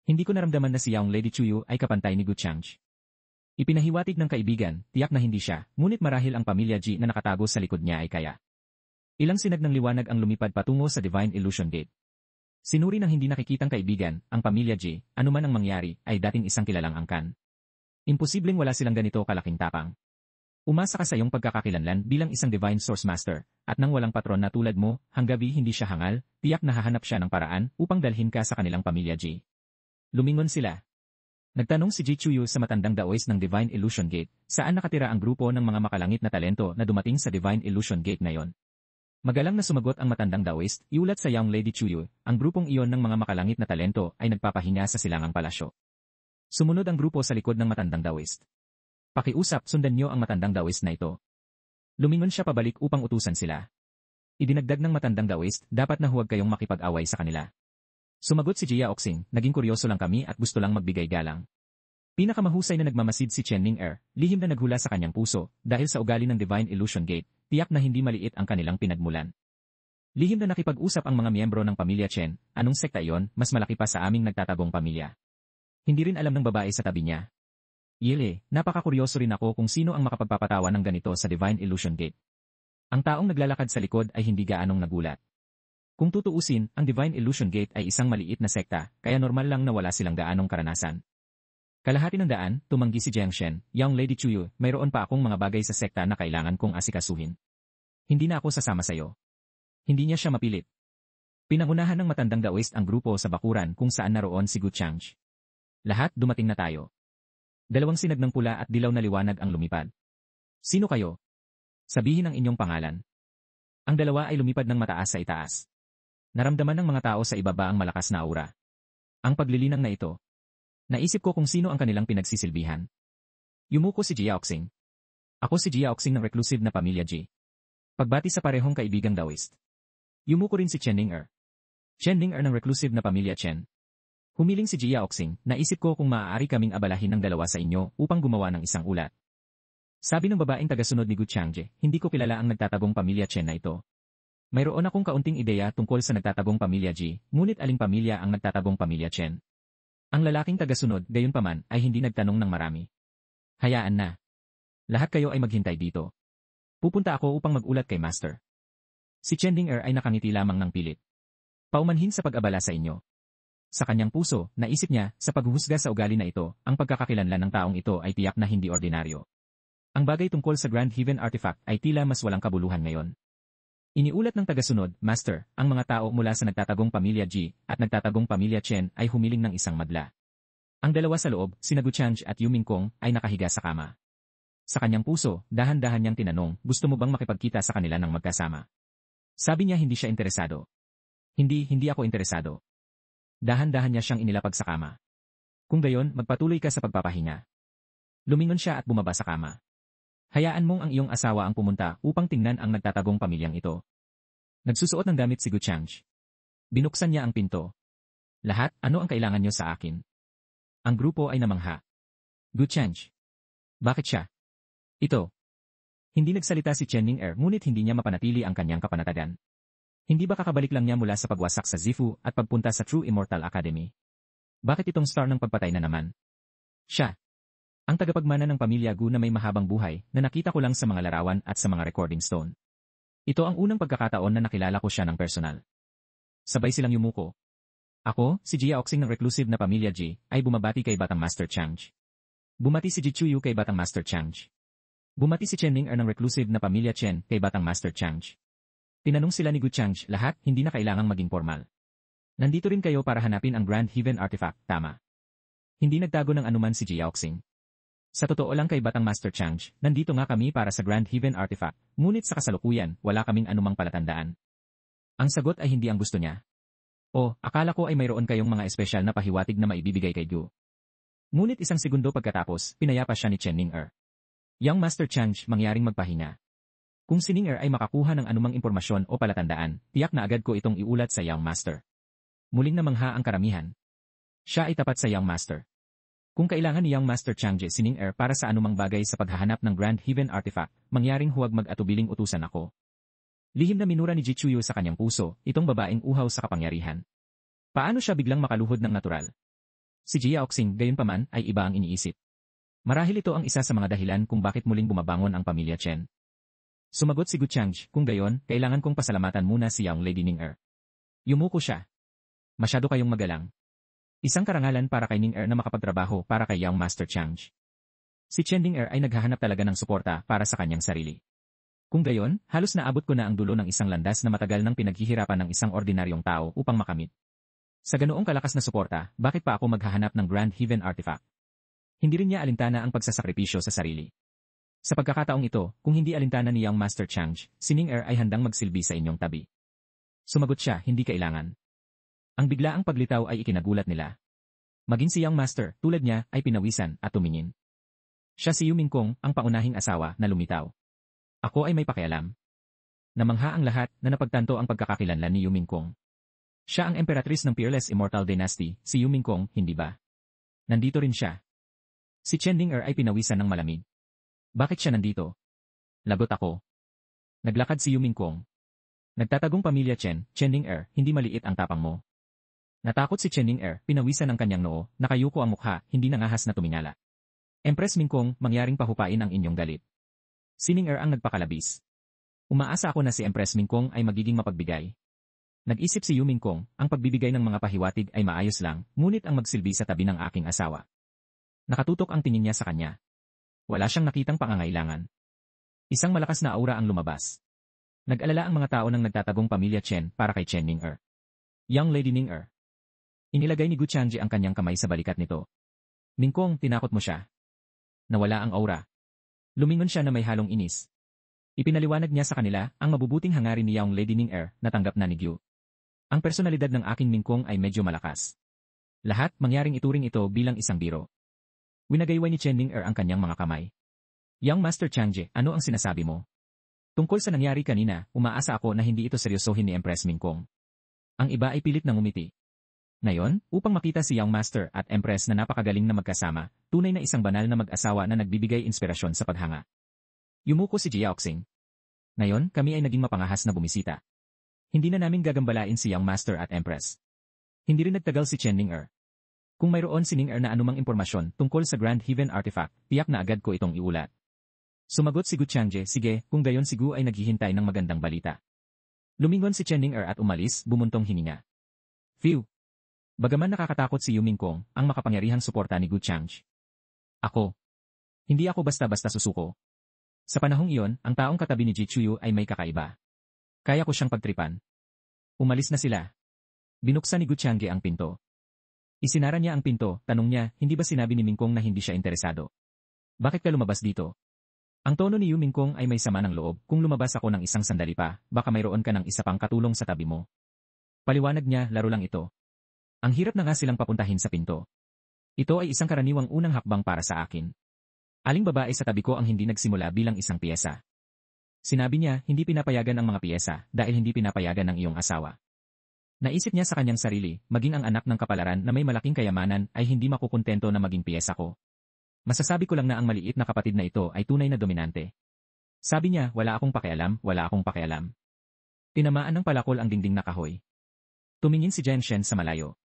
Hindi ko naramdaman na si Yaong Lady Chuyu ay kapantay ni Gu Changji. Ipinahiwatig ng kaibigan, tiyak na hindi siya, ngunit marahil ang pamilya Ji na nakatago sa likod niya ay kaya. Ilang sinag ng liwanag ang lumipad patungo sa Divine Illusion Gate. Sinuri ng hindi nakikitang kaibigan, ang pamilya Ji, anuman ang mangyari, ay dating isang kilalang angkan. Imposibleng wala silang ganito kalaking tapang. Umasa ka sa iyong pagkakakilanlan bilang isang Divine Source Master, at nang walang patron na tulad mo, hanggabi hindi siya hangal, tiyak na hahanap siya ng paraan upang dalhin ka sa kanilang pamilya G. Lumingon sila. Nagtanong si Ji Chuyu sa matandang daoist ng Divine Illusion Gate, saan nakatira ang grupo ng mga makalangit na talento na dumating sa Divine Illusion Gate ngayon. Magalang na sumagot ang matandang daoist, iulat sa Young Lady Chuyu, ang grupong iyon ng mga makalangit na talento ay nagpapahinga sa silangang palasyo. Sumunod ang grupo sa likod ng matandang daoist. Pakiusap, sundan niyo ang matandang daoist na ito. Lumingon siya pabalik upang utusan sila. Idinagdag ng matandang daoist, dapat na huwag kayong makipag-away sa kanila. Sumagot si Jia Oxing, naging kuryoso lang kami at gusto lang magbigay galang. Pinakamahusay na nagmamasid si Chen Ning-er, lihim na naghula sa kanyang puso, dahil sa ugali ng Divine Illusion Gate, tiyak na hindi maliit ang kanilang pinagmulan. Lihim na nakipag-usap ang mga miyembro ng pamilya Chen, anong sekta iyon, mas malaki pa sa aming nagtatagong pamilya. Hindi rin alam ng babae sa tabi niya. Yele, napakakuryoso rin ako kung sino ang makapagpapatawa ng ganito sa Divine Illusion Gate. Ang taong naglalakad sa likod ay hindi gaanong nagulat. Kung tutuusin, ang Divine Illusion Gate ay isang maliit na sekta, kaya normal lang na wala silang gaanong karanasan. Kalahati ng daan, tumanggi si Jiang Shen, Young Lady Chuyu, mayroon pa akong mga bagay sa sekta na kailangan kong asikasuhin. Hindi na ako sasama sayo. Hindi niya siya mapilit. Pinangunahan ng matandang daoist ang grupo sa bakuran kung saan naroon si Gu Changj. Lahat dumating na tayo. Dalawang sinag ng pula at dilaw na liwanag ang lumipad. Sino kayo? Sabihin ang inyong pangalan. Ang dalawa ay lumipad ng mataas sa itaas. Naramdaman ng mga tao sa ibaba ang malakas na aura. Ang paglilinang na ito. Naisip ko kung sino ang kanilang pinagsisilbihan. Yumuko si Jia Oxing. Ako si Jia Oxing ng reclusive na pamilya G. Pagbati sa parehong kaibigang daoist. Yumuko rin si Chen Ning-er. Chen Ning-er ng reclusive na pamilya Chen. Humiling si Jia Oxing, naisip ko kung maaari kaming abalahin ng dalawa sa inyo upang gumawa ng isang ulat. Sabi ng babaeng tagasunod ni Gu Changje, hindi ko kilala ang nagtatagong pamilya Chen na ito. Mayroon akong kaunting ideya tungkol sa nagtatagong pamilya G, ngunit aling pamilya ang nagtatagong pamilya Chen. Ang lalaking tagasunod, gayunpaman, ay hindi nagtanong ng marami. Hayaan na. Lahat kayo ay maghintay dito. Pupunta ako upang magulat kay Master. Si Chen Ning-er ay nakangiti lamang ng pilit. Paumanhin sa pag-abala sa inyo. Sa kanyang puso, naisip niya, sa paghuhusga sa ugali na ito, ang pagkakakilanlan ng taong ito ay tiyak na hindi ordinaryo. Ang bagay tungkol sa Grand Heaven Artifact ay tila mas walang kabuluhan ngayon. Iniulat ng tagasunod, Master, ang mga tao mula sa nagtatagong pamilya G at nagtatagong pamilya Chen ay humiling ng isang madla. Ang dalawa sa loob, sina Gu Changj at Yu Mingkong, ay nakahiga sa kama. Sa kanyang puso, dahan-dahan niyang tinanong, gusto mo bang makipagkita sa kanila ng magkasama? Sabi niya hindi siya interesado. Hindi ako interesado. Dahan-dahan niya siyang inilapag sa kama. Kung gayon, magpatuloy ka sa pagpapahinga. Lumingon siya at bumaba sa kama. Hayaan mong ang iyong asawa ang pumunta upang tingnan ang nagtatagong pamilyang ito. Nagsusuot ng damit si Gu Changj. Binuksan niya ang pinto. Lahat, ano ang kailangan niyo sa akin? Ang grupo ay namangha. Gu Changj. Bakit siya? Ito. Hindi nagsalita si Chen Ning-er ngunit hindi niya mapanatili ang kanyang kapanatagan. Hindi ba kakabalik lang niya mula sa pagwasak sa Zifu at pagpunta sa True Immortal Academy? Bakit itong star ng pagpatay na naman? Siya. Ang tagapagmana ng pamilya Gu na may mahabang buhay na nakita ko lang sa mga larawan at sa mga recording stone. Ito ang unang pagkakataon na nakilala ko siya ng personal. Sabay silang yumuko. Ako, si Jia Oxing ng reclusive na pamilya G, ay bumabati kay Batang Master Changj. Bumati si Ji Chuyu kay Batang Master Changj. Bumati si Chen Ning-er ng reclusive na pamilya Chen kay Batang Master Changj. Tinanong sila ni Gu Changj, lahat, hindi na kailangang maging formal. Nandito rin kayo para hanapin ang Grand Heaven Artifact, tama. Hindi nagtago ng anuman si Jia Oxing. Sa totoo lang kay Batang Master Changj, nandito nga kami para sa Grand Heaven Artifact, ngunit sa kasalukuyan, wala kaming anumang palatandaan. Ang sagot ay hindi ang gusto niya. O, akala ko ay mayroon kayong mga espesyal na pahiwatig na maibibigay kay Gu. Ngunit isang segundo pagkatapos, pinayapa siya ni Chen Ning-er. Young Master Changj, mangyaring magpahinga. Kung si Ning-er ay makakuha ng anumang impormasyon o palatandaan, tiyak na agad ko itong iulat sa Young Master. Muling namangha ang karamihan. Siya ay tapat sa Young Master. Kung kailangan ni Young Master Changje si Ning-er para sa anumang bagay sa paghahanap ng Grand Heaven Artifact, mangyaring huwag mag-atubiling utusan ako. Lihim na minura ni Ji Chuyu sa kanyang puso, itong babaeng uhaw sa kapangyarihan. Paano siya biglang makaluhod ng natural? Si Jia Oxing, gayunpaman, ay iba ang iniisip. Marahil ito ang isa sa mga dahilan kung bakit muling bumabangon ang pamilya Chen. Sumagot si Gu Changj, kung gayon, kailangan kong pasalamatan muna si Young Lady Ning-er. Yumuko siya. Masyado kayong magalang. Isang karangalan para kay Ning-er na makapagtrabaho para kay Young Master Changj. Si Chending Er ay naghahanap talaga ng suporta para sa kanyang sarili. Kung gayon, halos naabot ko na ang dulo ng isang landas na matagal nang pinaghihirapan ng isang ordinaryong tao upang makamit. Sa ganoong kalakas na suporta, bakit pa ako maghahanap ng Grand Heaven Artifact? Hindi rin niya alintana ang pagsasakripisyo sa sarili. Sa pagkakataong ito, kung hindi alintana ni Young Master Chang'e, si Ning Er ay handang magsilbi sa inyong tabi. Sumagot siya, hindi kailangan. Ang biglaang paglitaw ay ikinagulat nila. Maging si Young Master, tulad niya, ay pinawisan at tumingin. Siya si Yu Mingkong, ang paunahing asawa na lumitaw. Ako ay may pakialam. Namangha ang lahat na napagtanto ang pagkakakilanlan ni Yu Mingkong. Siya ang emperatrice ng Peerless Immortal Dynasty, si Yu Mingkong, hindi ba? Nandito rin siya. Si Chending Er ay pinawisan ng malamig. Bakit siya nandito? Lagot ako. Naglakad si Yu Mingkong. Nagtatagong pamilya Chending Er, hindi maliit ang tapang mo. Natakot si Chending Er, pinawisan ang kanyang noo, nakayuko ang mukha, hindi nangahas na tumingala. Empress Mingkong, mangyaring pahupain ang inyong galit. Si Ning Er ang nagpakalabis. Umaasa ako na si Empress Mingkong ay magiging mapagbigay. Nag-isip si Yu Mingkong, ang pagbibigay ng mga pahiwatig ay maayos lang, ngunit ang magsilbi sa tabi ng aking asawa. Nakatutok ang tingin niya sa kanya. Wala siyang nakitang pangangailangan. Isang malakas na aura ang lumabas. Nag-alala ang mga tao ng nagtatagong pamilya Chen para kay Chen Ning Er. Young Lady Ning Er. Inilagay ni Gu Changji ang kanyang kamay sa balikat nito. Mingkong, tinakot mo siya. Nawala ang aura. Lumingon siya na may halong inis. Ipinaliwanag niya sa kanila ang mabubuting hangarin ni Young Lady Ning Er na tanggap na ni Gyu. Ang personalidad ng aking Mingkong ay medyo malakas. Lahat mangyaring ituring ito bilang isang biro. Winagayway ni Chen Ning Er ang kanyang mga kamay. Young Master Changji, ano ang sinasabi mo? Tungkol sa nangyari kanina, umaasa ako na hindi ito seryosohin ni Empress Mingkong. Ang iba ay pilit na ngumiti. Ngayon, upang makita si Young Master at Empress na napakagaling na magkasama, tunay na isang banal na mag-asawa na nagbibigay inspirasyon sa paghanga. Yumuko si Jiaoxing. Ngayon, kami ay naging mapangahas na bumisita. Hindi na namin gagambalain si Young Master at Empress. Hindi rin nagtagal si Chen Ning Er. Kung mayroon si Ning Er na anumang impormasyon tungkol sa Grand Heaven Artifact, tiyak na agad ko itong iulat. Sumagot si Gu Changji, sige, kung gayon si Gu ay naghihintay ng magandang balita. Lumingon si Chen Ning Er at umalis, bumuntong hininga. Phew! Bagaman nakakatakot si Yu Mingkong, ang makapangyarihang suporta ni Gu Changji. Ako. Hindi ako basta-basta susuko. Sa panahong iyon, ang taong katabi ni Ji Chuyu ay may kakaiba. Kaya ko siyang pagtripan. Umalis na sila. Binuksan ni Gu Changji ang pinto. Isinara niya ang pinto, tanong niya, hindi ba sinabi ni Mingkong na hindi siya interesado? Bakit ka lumabas dito? Ang tono ni Yu Mingkong ay may sama ng loob, kung lumabas ako ng isang sandali pa, baka mayroon ka ng isa pang katulong sa tabi mo. Paliwanag niya, laro lang ito. Ang hirap na nga silang papuntahin sa pinto. Ito ay isang karaniwang unang hakbang para sa akin. Aling babae sa tabi ko ang hindi nagsimula bilang isang piyesa. Sinabi niya, hindi pinapayagan ang mga piyesa dahil hindi pinapayagan ng iyong asawa. Naisip niya sa kanyang sarili, maging ang anak ng kapalaran na may malaking kayamanan ay hindi makukontento na maging piyesa ko. Masasabi ko lang na ang maliit na kapatid na ito ay tunay na dominante. Sabi niya, wala akong pakialam, wala akong pakialam. Tinamaan ng palakol ang dingding na kahoy. Tumingin si Jen Shen sa malayo.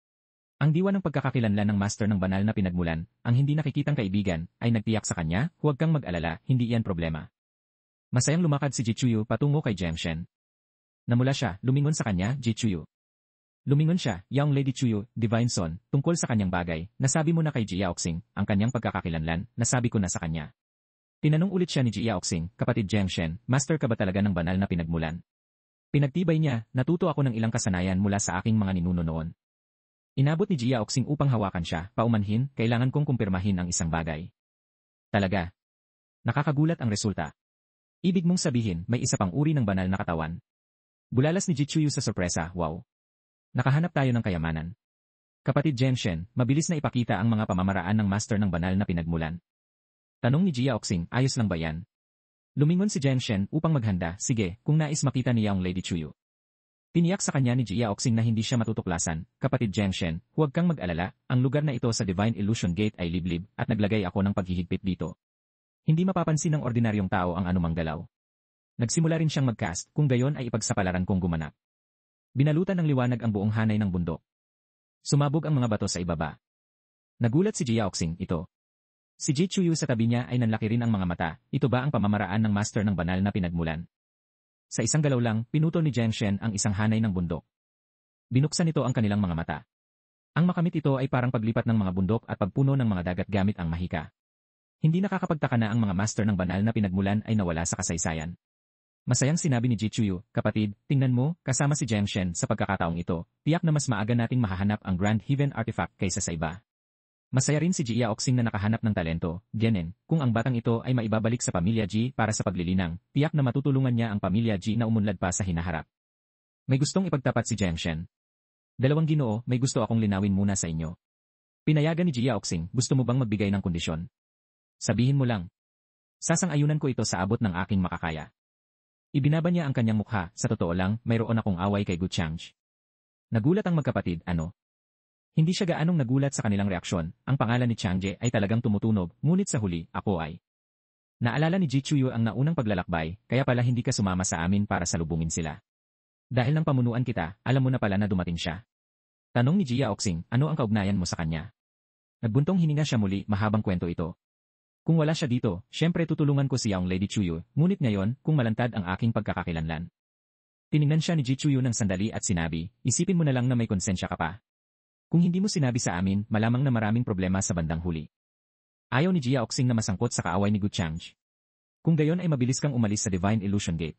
Ang diwa ng pagkakakilanlan ng master ng banal na pinagmulan, ang hindi nakikitang kaibigan, ay nagtiyak sa kanya, huwag kang mag-alala, hindi iyan problema. Masayang lumakad si Ji Chuyu patungo kay Jen Shen. Namula siya, lumingon sa kanya, Ji Chuyu. Lumingon siya, Young Lady Chuyu, Divine Son, tungkol sa kanyang bagay, nasabi mo na kay Ji Yaoxing, ang kanyang pagkakakilanlan, nasabi ko na sa kanya. Tinanong ulit siya ni Ji Yaoxing, kapatid Jen Shen, master ka ba talaga ng banal na pinagmulan? Pinagtibay niya, natuto ako ng ilang kasanayan mula sa aking mga ninuno noon. Inabot ni Ji Yaoxing upang hawakan siya, paumanhin, kailangan kong kumpirmahin ang isang bagay. Talaga. Nakakagulat ang resulta. Ibig mong sabihin, may isa pang uri ng banal na katawan. Bulalas ni Ji Chuyu sa sorpresa, wow. Nakahanap tayo ng kayamanan. Kapatid Jen Shen, mabilis na ipakita ang mga pamamaraan ng master ng banal na pinagmulan. Tanong ni Ji Yaoxing, ayos lang ba yan? Lumingon si Jen Shen upang maghanda, sige, kung nais makita ni Young Lady Chuyu. Tiniyak sa kanya ni Ji Yaoxing na hindi siya matutuklasan, kapatid Jen Shen, huwag kang mag-alala, ang lugar na ito sa Divine Illusion Gate ay liblib at naglagay ako ng paghihigpit dito. Hindi mapapansin ng ordinaryong tao ang anumang galaw. Nagsimula rin siyang mag-cast, kung gayon ay ipagsapalaran kong gumanap. Binalutan ng liwanag ang buong hanay ng bundok. Sumabog ang mga bato sa ibaba. Nagulat si Ji Yaoxing, ito. Si Ji Chuyu sa tabi niya ay nanlaki rin ang mga mata, ito ba ang pamamaraan ng master ng banal na pinagmulan? Sa isang galaw lang, pinutol ni Jen Shen ang isang hanay ng bundok. Binuksan nito ang kanilang mga mata. Ang makamit ito ay parang paglipat ng mga bundok at pagpuno ng mga dagat gamit ang mahika. Hindi nakakapagtaka na ang mga master ng banal na pinagmulan ay nawala sa kasaysayan. Masayang sinabi ni Ji Chuyu, kapatid, tingnan mo, kasama si Jiang Shen sa pagkakataong ito, tiyak na mas maaga nating mahahanap ang Grand Heaven Artifact kaysa sa iba. Masaya rin si Ji Yaoxing na nakahanap ng talento, Dianen, kung ang batang ito ay maibabalik sa pamilya Ji para sa paglilinang, tiyak na matutulungan niya ang pamilya Ji na umunlad pa sa hinaharap. May gustong ipagtapat si Jiang Shen. Dalawang Ginoo, may gusto akong linawin muna sa inyo. Pinayagan ni Ji Yaoxing, gusto mo bang magbigay ng kondisyon? Sabihin mo lang. Sasang-ayunan ko ito sa abot ng aking makakaya. Ibinaba niya ang kanyang mukha, sa totoo lang, mayroon akong away kay Gu Changji. Nagulat ang magkapatid, ano? Hindi siya gaanong nagulat sa kanilang reaksyon, ang pangalan ni Changji ay talagang tumutunog, ngunit sa huli, ako ay. Naalala ni Ji Chuyu ang naunang paglalakbay, kaya pala hindi ka sumama sa amin para salubungin sila. Dahil ng pamunuan kita, alam mo na pala na dumating siya. Tanong ni Ji Yaoxing, ano ang kaugnayan mo sa kanya? Nagbuntong hininga siya muli, mahabang kwento ito. Kung wala siya dito, syempre tutulungan ko si Yaong Lady Chuyu, ngunit ngayon, kung malantad ang aking pagkakakilanlan. Tiningnan siya ni Ji Chuyu ng sandali at sinabi, isipin mo na lang na may konsensya ka pa. Kung hindi mo sinabi sa amin, malamang na maraming problema sa bandang huli. Ayaw ni Ji Yaoxing na masangkot sa kaaway ni Gu Changji. Kung gayon ay mabilis kang umalis sa Divine Illusion Gate.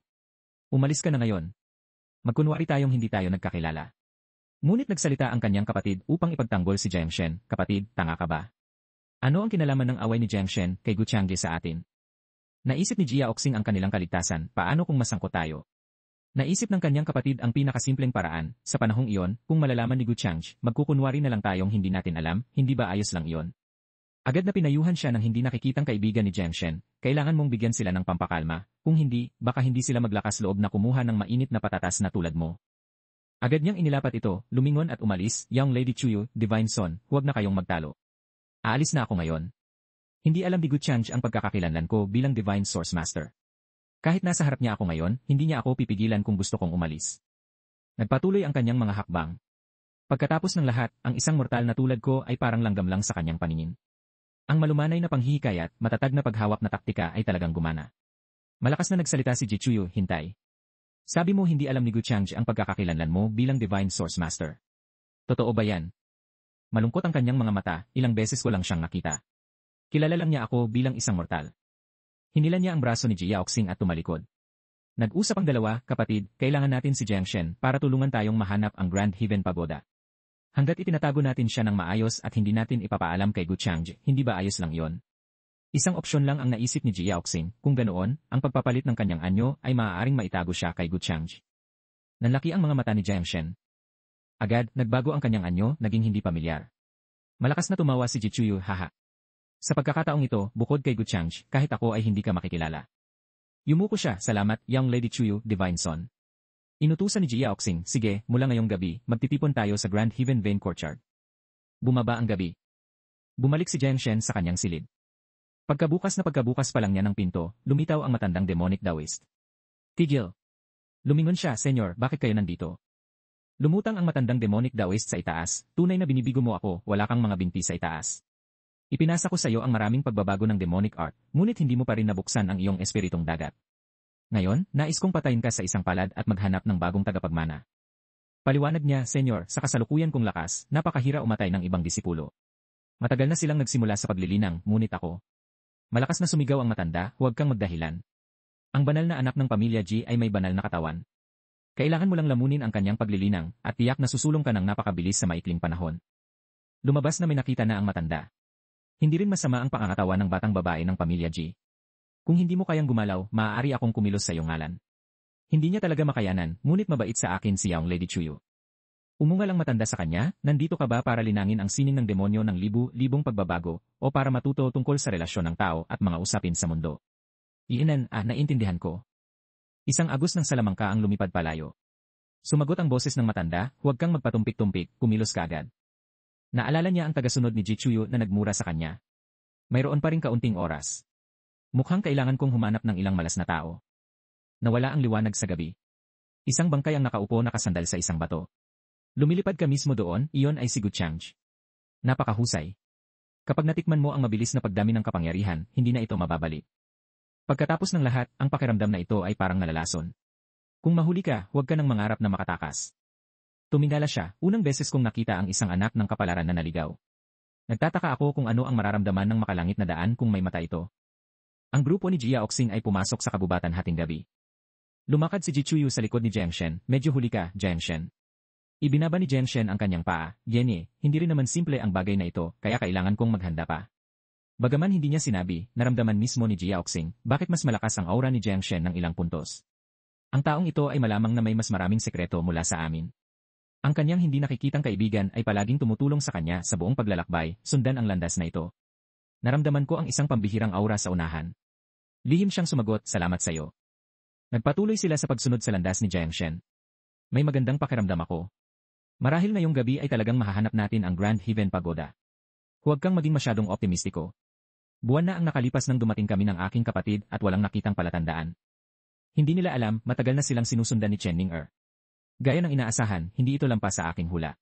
Umalis ka na ngayon. Magkunwari tayong hindi tayo nagkakilala. Ngunit nagsalita ang kanyang kapatid upang ipagtanggol si Jiang Shen, kapatid, tanga ka ba? Ano ang kinalaman ng away ni Jiang Shen kay Gu Changji sa atin? Naisip ni Ji Yaoxing ang kanilang kaligtasan, paano kung masangkot tayo? Naisip ng kanyang kapatid ang pinakasimpleng paraan, sa panahong iyon, kung malalaman ni Gu Changji, magkukunwari na lang tayong hindi natin alam, hindi ba ayos lang iyon? Agad na pinayuhan siya ng hindi nakikitang kaibigan ni Jiang Shen, kailangan mong bigyan sila ng pampakalma, kung hindi, baka hindi sila maglakas loob na kumuha ng mainit na patatas na tulad mo. Agad niyang inilapat ito, lumingon at umalis, Young Lady Chuyu, Divine Son, huwag na kayong magtalo. Aalis na ako ngayon. Hindi alam ni Gu Changji ang pagkakakilanlan ko bilang Divine Source Master. Kahit nasa harap niya ako ngayon, hindi niya ako pipigilan kung gusto kong umalis. Nagpatuloy ang kanyang mga hakbang. Pagkatapos ng lahat, ang isang mortal na tulad ko ay parang langgam lang sa kanyang paningin. Ang malumanay na panghihikayat, matatag na paghawak na taktika ay talagang gumana. Malakas na nagsalita si Ji Chuyu, hintay. Sabi mo hindi alam ni Gu Changji ang pagkakakilanlan mo bilang Divine Source Master. Totoo ba yan? Malungkot ang kanyang mga mata, ilang beses ko lang siyang nakita. Kilala lang niya ako bilang isang mortal. Hinilan niya ang braso ni Ji Yaoxing at tumalikod. Nag-usap ang dalawa, kapatid, kailangan natin si Jiang Shen para tulungan tayong mahanap ang Grand Heaven Pagoda. Hanggat itinatago natin siya ng maayos at hindi natin ipapaalam kay Gu Changji, hindi ba ayos lang yon? Isang opsyon lang ang naisip ni Ji Yaoxing, kung ganoon, ang pagpapalit ng kanyang anyo ay maaaring maitago siya kay Gu Changji. Nanlaki ang mga mata ni Jiang Shen. Agad, nagbago ang kanyang anyo, naging hindi pamilyar. Malakas na tumawa si Ji Chuyu, haha. Sa pagkakataong ito, bukod kay Gu Changji, kahit ako ay hindi ka makikilala. Yumuko siya, salamat, Young Lady Chuyu, Divine Son. Inutusan ni Ji Yaoxing, sige, mula ngayong gabi, magtitipon tayo sa Grand Heaven Vein Courtyard. Bumaba ang gabi. Bumalik si Jiang Shen sa kanyang silid. Pagkabukas pa lang niya ng pinto, lumitaw ang matandang demonic Taoist. Tigil. Lumingon siya, Senyor, bakit kayo nandito? Lumutang ang matandang demonic Taoist sa itaas, tunay na binibigo mo ako, wala kang mga binti sa itaas. Ipinasa ko sa iyo ang maraming pagbabago ng demonic art, ngunit hindi mo pa rin nabuksan ang iyong espiritong dagat. Ngayon, nais kong patayin ka sa isang palad at maghanap ng bagong tagapagmana. Paliwanag niya, Senyor, sa kasalukuyan kong lakas, napakahira umatay ng ibang disipulo. Matagal na silang nagsimula sa paglilinang, ngunit ako. Malakas na sumigaw ang matanda, huwag kang magdahilan. Ang banal na anak ng pamilya Ji ay may banal na katawan. Kailangan mo lang lamunin ang kanyang paglilinang, at tiyak na susulong ka ng napakabilis sa maikling panahon. Lumabas na may nakita na ang matanda. Hindi rin masama ang pangangatawan ng batang babae ng pamilya Ji. Kung hindi mo kayang gumalaw, maaari akong kumilos sa iyong ngalan. Hindi niya talaga makayanan, ngunit mabait sa akin si Young Lady Chuyu. Umungal ang matanda sa kanya, nandito ka ba para linangin ang sining ng demonyo ng libu-libong pagbabago, o para matuto tungkol sa relasyon ng tao at mga usapin sa mundo? Iinan, naintindihan ko. Isang agos ng salamangka ang lumipad palayo. Sumagot ang boses ng matanda, huwag kang magpatumpik-tumpik, kumilos ka agad. Naalala niya ang tagasunod ni Ji Chuyu na nagmura sa kanya. Mayroon pa ring kaunting oras. Mukhang kailangan kong humanap ng ilang malas na tao. Nawala ang liwanag sa gabi. Isang bangkay ang nakaupo nakasandal sa isang bato. Lumilipad ka mismo doon, iyon ay si Gu Changji. Napakahusay. Kapag natikman mo ang mabilis na pagdami ng kapangyarihan, hindi na ito mababalik. Pagkatapos ng lahat, ang pakiramdam na ito ay parang nalalason. Kung mahuli ka, huwag ka nang mangarap na makatakas. Tumingala siya, unang beses kong nakita ang isang anak ng kapalaran na naligaw. Nagtataka ako kung ano ang mararamdaman ng makalangit na daan kung may mata ito. Ang grupo ni Jia Oxing ay pumasok sa kabubatan hating gabi. Lumakad si Ji Chuyu sa likod ni Jiang Shen, medyo huli ka, Jiang Shen. Ibinaba ni Jiang Shen ang kanyang paa, Yenye, hindi rin naman simple ang bagay na ito, kaya kailangan kong maghanda pa. Bagaman hindi niya sinabi, naramdaman mismo ni Jia Oxing, bakit mas malakas ang aura ni Jiang Shen ng ilang puntos. Ang taong ito ay malamang na may mas maraming sekreto mula sa amin. Ang kanyang hindi nakikitang kaibigan ay palaging tumutulong sa kanya sa buong paglalakbay, sundan ang landas na ito. Naramdaman ko ang isang pambihirang aura sa unahan. Lihim siyang sumagot, salamat sa iyo. Nagpatuloy sila sa pagsunod sa landas ni Jiang Shen. May magandang pakiramdam ako. Marahil ngayong gabi ay talagang mahahanap natin ang Grand Heaven Pagoda. Huwag kang maging masyadong optimistiko. Buwan na ang nakalipas nang dumating kami ng aking kapatid at walang nakitang palatandaan. Hindi nila alam, matagal na silang sinusundan ni Chen Ning-er. Gaya ng inaasahan, hindi ito lampas sa aking hula.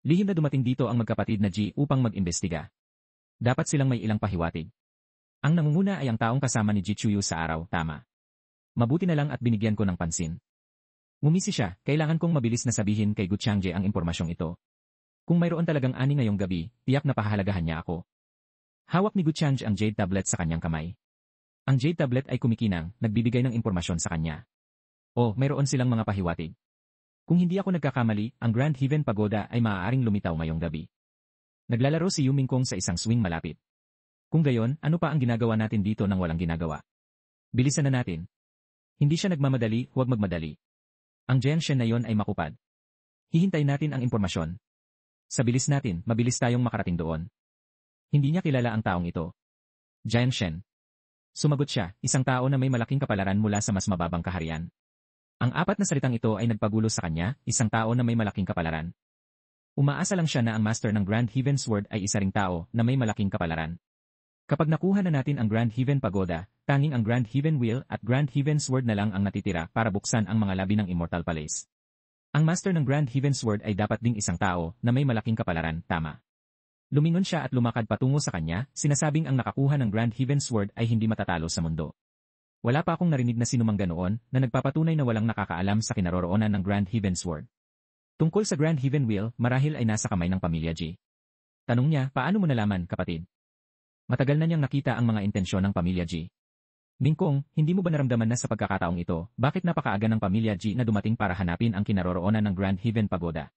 Lihim na dumating dito ang magkapatid na Ji upang mag-imbestiga. Dapat silang may ilang pahiwatig. Ang nangunguna ay ang taong kasama ni Ji Chuyu sa araw, tama. Mabuti na lang at binigyan ko ng pansin. Ngumisi siya, kailangan kong mabilis na sabihin kay Gu Changje ang impormasyong ito. Kung mayroon talagang ani ngayong gabi, tiyak na pahahalagahan niya ako. Hawak ni Gu Changje ang jade tablet sa kanyang kamay. Ang jade tablet ay kumikinang, nagbibigay ng impormasyon sa kanya. O, mayroon silang mga pahiwatig. Kung hindi ako nagkakamali, ang Grand Heaven Pagoda ay maaaring lumitaw ngayong gabi. Naglalaro si Yu Mingkong sa isang swing malapit. Kung gayon, ano pa ang ginagawa natin dito nang walang ginagawa? Bilisan na natin. Hindi siya nagmamadali, huwag magmadali. Ang Jiang Shen na yon ay makupad. Hihintay natin ang impormasyon. Sa bilis natin, mabilis tayong makarating doon. Hindi niya kilala ang taong ito. Jiang Shen. Sumagot siya, isang tao na may malaking kapalaran mula sa mas mababang kaharian. Ang apat na salitang ito ay nagpagulo sa kanya, isang tao na may malaking kapalaran. Umaasa lang siya na ang master ng Grand Heaven Sword ay isa ring tao na may malaking kapalaran. Kapag nakuha na natin ang Grand Heaven Pagoda, tanging ang Grand Heaven Wheel at Grand Heaven Sword na lang ang natitira para buksan ang mga labi ng Immortal Palace. Ang master ng Grand Heaven Sword ay dapat ding isang tao na may malaking kapalaran, tama. Lumingon siya at lumakad patungo sa kanya, sinasabing ang nakakuha ng Grand Heaven Sword ay hindi matatalo sa mundo. Wala pa akong narinig na sinumang ganoon na nagpapatunay na walang nakakaalam sa kinaroroonan ng Grand Heaven Sword. Tungkol sa Grand Heaven Wheel, marahil ay nasa kamay ng pamilya Ji. Tanong niya, paano mo nalaman, kapatid? Matagal na niyang nakita ang mga intensyon ng pamilya Ji. Mingkong, hindi mo ba naramdaman na sa pagkakataong ito, bakit napakaaga ng pamilya Ji na dumating para hanapin ang kinaroroonan ng Grand Heaven Pagoda?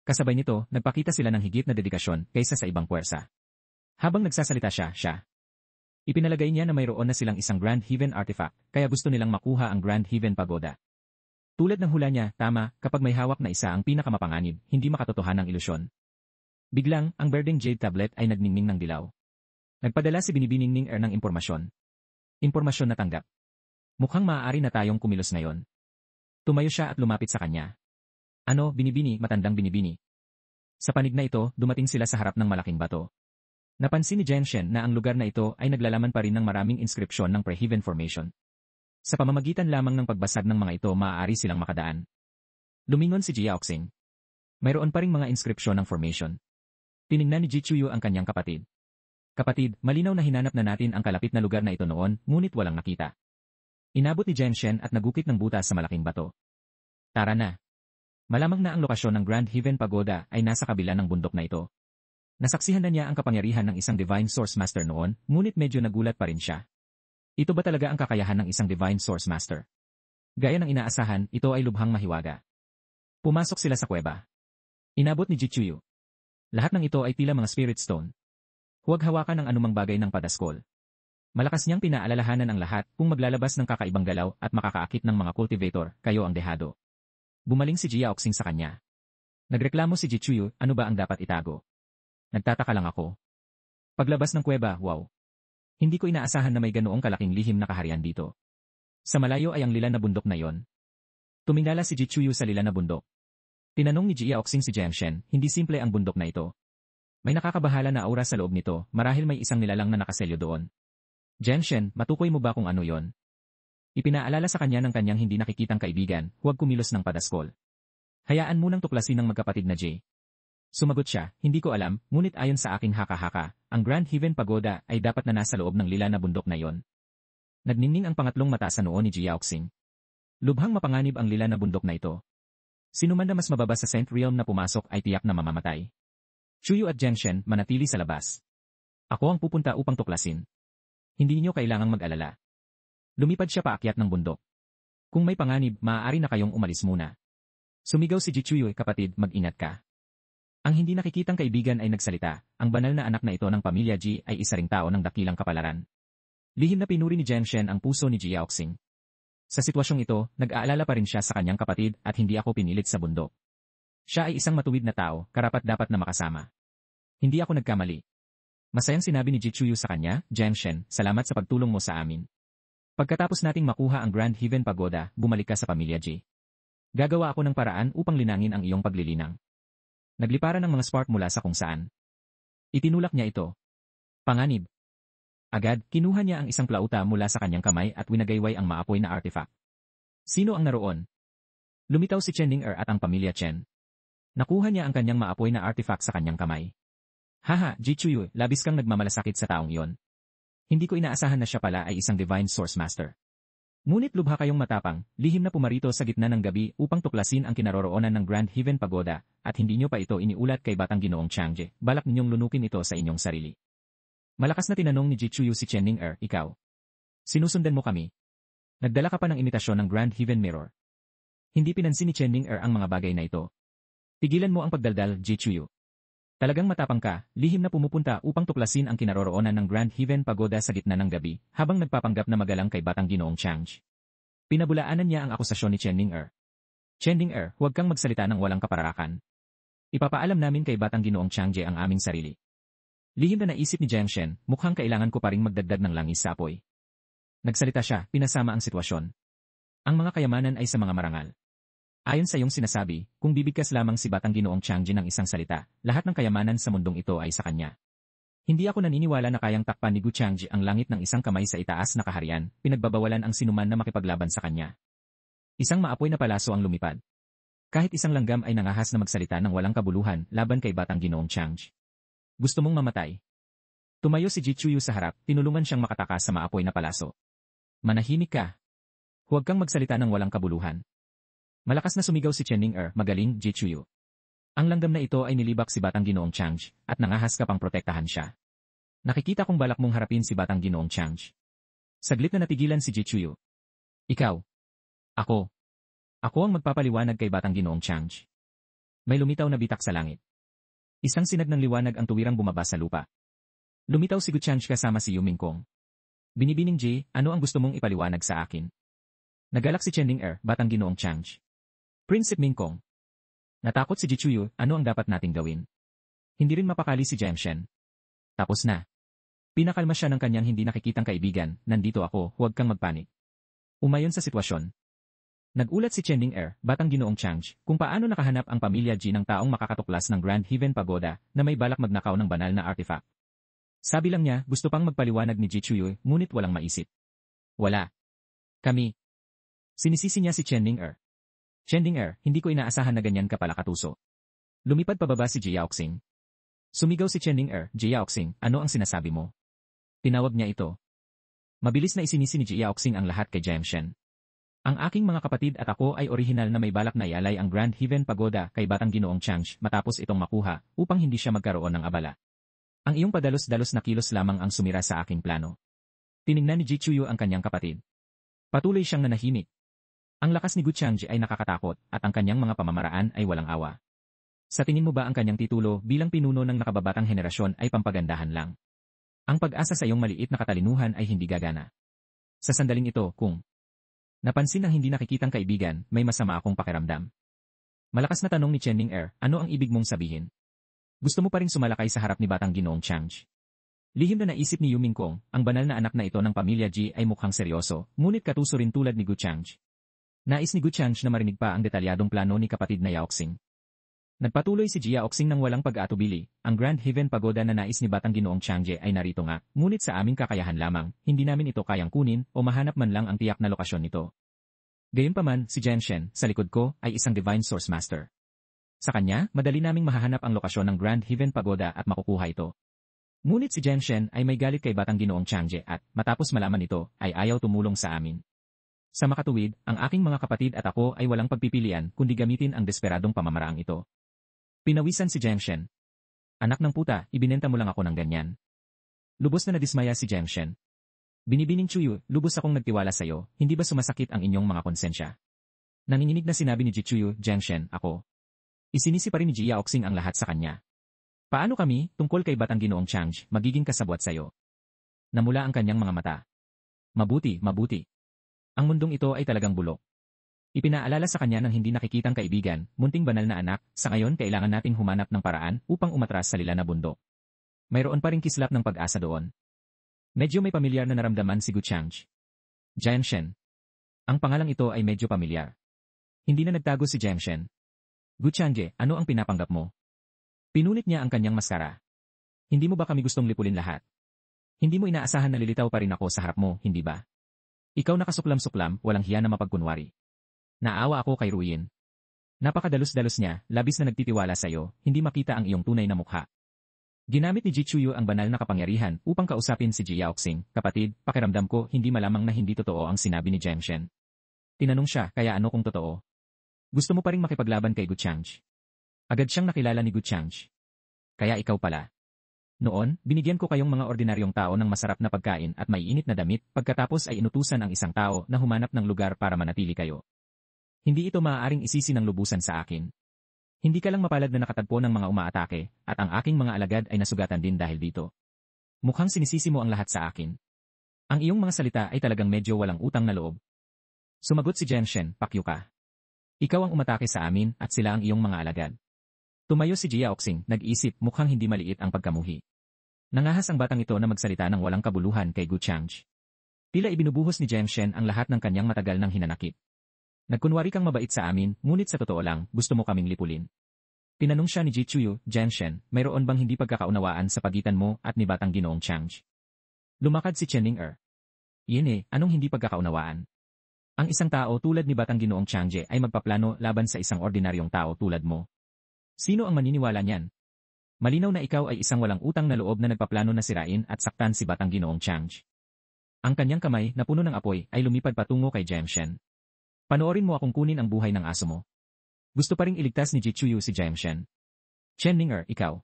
Kasabay nito, nagpakita sila ng higit na dedikasyon kaysa sa ibang puwersa. Habang nagsasalita siya. Ipinalagay niya na mayroon na silang isang Grand Heaven artifact, kaya gusto nilang makuha ang Grand Heaven Pagoda. Tulad ng hula niya, tama, kapag may hawak na isa ang pinakamapanganib, hindi makatotohanan ng ilusyon. Biglang, ang berdeng jade tablet ay nagningning ng dilaw. Nagpadala si Binibining Ning-er ng impormasyon. Impormasyon na tanggap. Mukhang maaari na tayong kumilos ngayon. Tumayo siya at lumapit sa kanya. Ano, Binibini, matandang Binibini. Sa panig na ito, dumating sila sa harap ng malaking bato. Napansin ni Jiang Shen na ang lugar na ito ay naglalaman pa rin ng maraming inskripsyon ng Pre-Heaven Formation. Sa pamamagitan lamang ng pagbasag ng mga ito maaari silang makadaan. Lumingon si Jia Oxing. Mayroon pa ring mga inskripsyon ng formation. Tiningnan ni Ji Chuyu ang kanyang kapatid. Kapatid, malinaw na hinanap na natin ang kalapit na lugar na ito noon, ngunit walang nakita. Inabot ni Jiang Shen at nagukit ng butas sa malaking bato. Tara na. Malamang na ang lokasyon ng Grand Heaven Pagoda ay nasa kabila ng bundok na ito. Nasaksihan na niya ang kapangyarihan ng isang Divine Source Master noon, ngunit medyo nagulat pa rin siya. Ito ba talaga ang kakayahan ng isang Divine Source Master? Gaya ng inaasahan, ito ay lubhang mahiwaga. Pumasok sila sa kuweba. Inabot ni Ji Chuyu. Lahat ng ito ay tila mga Spirit Stone. Huwag hawakan ng anumang bagay ng padaskol. Malakas niyang pinaalalahanan ang lahat kung maglalabas ng kakaibang galaw at makakaakit ng mga cultivator, kayo ang dehado. Bumaling si Jia Oxing sa kanya. Nagreklamo si Ji Chuyu, ano ba ang dapat itago? Nagtataka lang ako. Paglabas ng kuweba, wow. Hindi ko inaasahan na may ganoong kalaking lihim na kaharian dito. Sa malayo ay ang lila na bundok na yon. Tumingala si Ji Chuyu sa lila na bundok. Tinanong ni Jia Oxing si Jiang Shen, hindi simple ang bundok na ito. May nakakabahala na aura sa loob nito, marahil may isang nilalang na nakaselyo doon. Jiang Shen, matukoy mo ba kung ano yon? Ipinaalala sa kanya ng kanyang hindi nakikitang kaibigan, huwag kumilos ng padaskol. Hayaan munang tuklasin ng magkapatid na Jay. Sumagot siya, hindi ko alam, ngunit ayon sa aking haka-haka, ang Grand Heaven Pagoda ay dapat na nasa loob ng lila na bundok na yon. Nagningning ang pangatlong mata sa noo ni Jia Oxing. Lubhang mapanganib ang lila na bundok na ito. Sino man na mas mababa sa Saint Realm na pumasok ay tiyak na mamamatay. Chuyu at Zhengshen manatili sa labas. Ako ang pupunta upang tuklasin. Hindi niyo kailangang mag-alala. Lumipad siya paakyat ng bundok. Kung may panganib, maaari na kayong umalis muna. Sumigaw si Jichuyu, kapatid, mag-ingat ka. Ang hindi nakikitang kaibigan ay nagsalita, ang banal na anak na ito ng pamilya Ji ay isa ring tao ng dakilang kapalaran. Lihim na pinuri ni Zhengshen ang puso ni Ji Yaoxing. Sa sitwasyong ito, nag-aalala pa rin siya sa kanyang kapatid at hindi ako pinilit sa bundok. Siya ay isang matuwid na tao, karapat-dapat na makasama. Hindi ako nagkamali. Masayang sinabi ni Jichuyu sa kanya, Zhengshen, salamat sa pagtulong mo sa amin. Pagkatapos nating makuha ang Grand Heaven Pagoda, bumalik ka sa pamilya Ji. Gagawa ako ng paraan upang linangin ang iyong paglilinang. Nagliparan ng mga spark mula sa kung saan. Itinulak niya ito. Panganib. Agad, kinuha niya ang isang plauta mula sa kanyang kamay at winagayway ang maapoy na artifact. Sino ang naroon? Lumitaw si Chen Ning-er at ang pamilya Chen. Nakuha niya ang kanyang maapoy na artifact sa kanyang kamay. Haha, Jichuyu, labis kang nagmamalasakit sa taong iyon. Hindi ko inaasahan na siya pala ay isang Divine Source Master. Ngunit lubha kayong matapang, lihim na pumarito sa gitna ng gabi upang tuklasin ang kinaroroonan ng Grand Heaven Pagoda, at hindi niyo pa ito iniulat kay Batang Ginoong Changje, balak ninyong lunukin ito sa inyong sarili. Malakas na tinanong ni Jichuyu si Chen Ning-er, ikaw. Sinusundan mo kami. Nagdala ka pa ng imitasyon ng Grand Heaven Mirror. Hindi pinansin ni Chen Ning-er ang mga bagay na ito. Tigilan mo ang pagdaldal, Jichuyu. Talagang matapang ka, lihim na pumupunta upang tuklasin ang kinaroroonan ng Grand Heaven Pagoda sa gitna ng gabi, habang nagpapanggap na magalang kay Batang Ginoong Changje. Pinabulaanan niya ang akusasyon ni Chen Ning-er. Chen Ning-er, huwag kang magsalita ng walang kapararakan. Ipapaalam namin kay Batang Ginoong Changje ang aming sarili. Lihim na naisip ni Zhengshen, mukhang kailangan ko pa ring magdagdag ng langis sa apoy. Nagsalita siya, pinasama ang sitwasyon. Ang mga kayamanan ay sa mga marangal. Ayon sa iyong sinasabi, kung bibigkas lamang si Batang Ginoong Changje ng isang salita, lahat ng kayamanan sa mundong ito ay sa kanya. Hindi ako naniniwala na kayang takpan ni Gu Changje ang langit ng isang kamay sa itaas na kaharian, pinagbabawalan ang sinuman na makipaglaban sa kanya. Isang maapoy na palaso ang lumipad. Kahit isang langgam ay nangahas na magsalita ng walang kabuluhan laban kay Batang Ginoong Changje. Gusto mong mamatay? Tumayo si Jichuyu sa harap, tinulungan siyang makatakas sa maapoy na palaso. Manahimik ka. Huwag kang magsalita ng walang kabuluhan. Malakas na sumigaw si Chen Ning-er, magaling, Jichuyu. Ang langgam na ito ay nilibak si Batang Ginoong Changje, at nangahas ka pang protektahan siya. Nakikita kong balak mong harapin si Batang Ginoong Changje. Saglit na natigilan si Jichuyu. Ikaw. Ako. Ako ang magpapaliwanag kay Batang Ginoong Changje. May lumitaw na bitak sa langit. Isang sinag ng liwanag ang tuwirang bumaba sa lupa. Lumitaw si Gu Changje kasama si Yu Mingkong. Binibining Ji, ano ang gusto mong ipaliwanag sa akin? Nagalak si Chen Ning-er, Batang Ginoong Changje. Prince Mingkong. Natakot si Jichuyu, ano ang dapat nating gawin? Hindi rin mapakali si Zhengshen. Tapos na. Pinakalma siya ng kanyang hindi nakikitang kaibigan, nandito ako, huwag kang magpanik. Umayon sa sitwasyon. Nagulat si Chen Ning-er, Batang Ginoong Changje, kung paano nakahanap ang pamilya Ji ng taong makakatuklas ng Grand Heaven Pagoda na may balak magnakaw ng banal na artifact. Sabi lang niya, gusto pang magpaliwanag ni Jichuyu, ngunit walang maisip. Wala. Kami. Sinisisi niya si Chen Ning-er. Chen Ning-er, hindi ko inaasahan na ganyan ka pala katuso. Lumipad pababa si Ji Yaoxing. Sumigaw si Chen Ning-er, Ji Yaoxing, ano ang sinasabi mo? Tinawag niya ito. Mabilis na isinisi ni Ji Yaoxing ang lahat kay Zhengshen. Ang aking mga kapatid at ako ay orihinal na may balak na ialay ang Grand Heaven Pagoda kay Batang Ginoong Changje matapos itong makuha upang hindi siya magkaroon ng abala. Ang iyong padalos-dalos na kilos lamang ang sumira sa aking plano. Tiningnan ni Jichuyu ang kanyang kapatid. Patuloy siyang nanahimik. Ang lakas ni Gu Changje ay nakakatakot at ang kanyang mga pamamaraan ay walang awa. Sa tingin mo ba ang kanyang titulo bilang pinuno ng nakababatang henerasyon ay pampagandahan lang? Ang pag-asa sa iyong maliit na katalinuhan ay hindi gagana. Sa sandaling ito, kung napansin ng hindi nakikitang kaibigan, may masama akong pakiramdam. Malakas na tanong ni Chen Ning-er, ano ang ibig mong sabihin? Gusto mo pa ring sumalakay sa harap ni Batang Ginoong Changje? Lihim na naisip ni Yu Mingkong, ang banal na anak na ito ng pamilya Ji ay mukhang seryoso, ngunit katuso rin tulad ni Gu Changje. Nais ni Gu Changje na marinig pa ang detalyadong plano ni kapatid na Yaoxing. Nagpatuloy si Ji Yaoxing ng walang pag-aatubili, ang Grand Heaven Pagoda na nais ni Batang Ginoong Changje ay narito nga, ngunit sa aming kakayahan lamang, hindi namin ito kayang kunin o mahanap man lang ang tiyak na lokasyon nito. Gayunpaman, si Zhengshen, sa likod ko, ay isang Divine Source Master. Sa kanya, madali naming mahahanap ang lokasyon ng Grand Heaven Pagoda at makukuha ito. Ngunit si Zhengshen ay may galit kay Batang Ginoong Changje at, matapos malaman ito, ay ayaw tumulong sa amin. Sa makatuwid, ang aking mga kapatid at ako ay walang pagpipilian kundi gamitin ang desperadong pamamaraang ito. Pinawisan si Zhengshen. Anak ng puta, ibinenta mo lang ako ng ganyan. Lubos na nadismaya si Jiangshen. Binibining Chuyu, lubos akong nagtiwala sa'yo, hindi ba sumasakit ang inyong mga konsensya? Nanginginig na sinabi ni Ji Chuyu, Jiangshen, ako. Isinisi pa rin ni Ji Yaoxing ang lahat sa kanya. Paano kami, tungkol kay Batang Ginoong Changge, magiging kasabwat sa'yo? Namula ang kanyang mga mata. Mabuti, mabuti. Ang mundong ito ay talagang bulok. Ipinaalala sa kanya ng hindi nakikitang kaibigan, munting banal na anak, sa ngayon kailangan nating humanap ng paraan upang umatras sa lila na bundok. Mayroon pa ring kislap ng pag-asa doon. Medyo may pamilyar na naramdaman si Gu Changge. Jiangshen. Ang pangalang ito ay medyo pamilyar. Hindi na nagtago si Jiangshen. Gu Changge, ano ang pinapanggap mo? Pinunit niya ang kanyang maskara. Hindi mo ba kami gustong lipulin lahat? Hindi mo inaasahan na lilitaw pa rin ako sa harap mo, hindi ba? Ikaw nakasuklam-suklam, walang hiya na mapagkunwari. Naawa ako kay Ruyin. Napakadalos-dalos niya, labis na nagtitiwala sa'yo, hindi makita ang iyong tunay na mukha. Ginamit ni Ji Chuyu ang banal na kapangyarihan upang kausapin si Ji Yaoxing, kapatid, pakiramdam ko hindi malamang na hindi totoo ang sinabi ni Jiangshen. Tinanong siya, kaya ano kung totoo? Gusto mo pa ring makipaglaban kay Gu Changge? Agad siyang nakilala ni Gu Changge. Kaya ikaw pala. Noon, binigyan ko kayong mga ordinaryong tao ng masarap na pagkain at maiinit na damit, pagkatapos ay inutusan ang isang tao na humanap ng lugar para manatili kayo. Hindi ito maaaring isisi ng lubusan sa akin. Hindi ka lang mapalad na nakatagpo ng mga umaatake, at ang aking mga alagad ay nasugatan din dahil dito. Mukhang sinisisi mo ang lahat sa akin. Ang iyong mga salita ay talagang medyo walang utang na loob. Sumagot si Jiangshen, pakyo ka. Ikaw ang umatake sa amin at sila ang iyong mga alagad. Tumayo si Ji Yaoxing, nag-isip mukhang hindi maliit ang pagkamuhi. Nangahas ang batang ito na magsalita ng walang kabuluhan kay Gu Changge. Tila ibinubuhos ni Jiangshen ang lahat ng kanyang matagal ng hinanakit. Nagkunwari kang mabait sa amin, ngunit sa totoo lang, gusto mo kaming lipulin. Tinanong siya ni Ji Chuyu, Jiangshen, mayroon bang hindi pagkakaunawaan sa pagitan mo at ni Batang Ginoong Changge? Lumakad si Chen Ning-er. Yun anong hindi pagkakaunawaan? Ang isang tao tulad ni Batang Ginoong Changge ay magpaplano laban sa isang ordinaryong tao tulad mo. Sino ang maniniwala niyan? Malinaw na ikaw ay isang walang utang na loob na nagpaplano na sirain at saktan si Batang Ginoong Changge. Ang kanyang kamay na puno ng apoy ay lumipad patungo kay Jiangshen. Panoorin mo akong kunin ang buhay ng aso mo. Gusto pa ring iligtas ni Ji Chuyu si Jiangshen. Chen Ning-er, ikaw.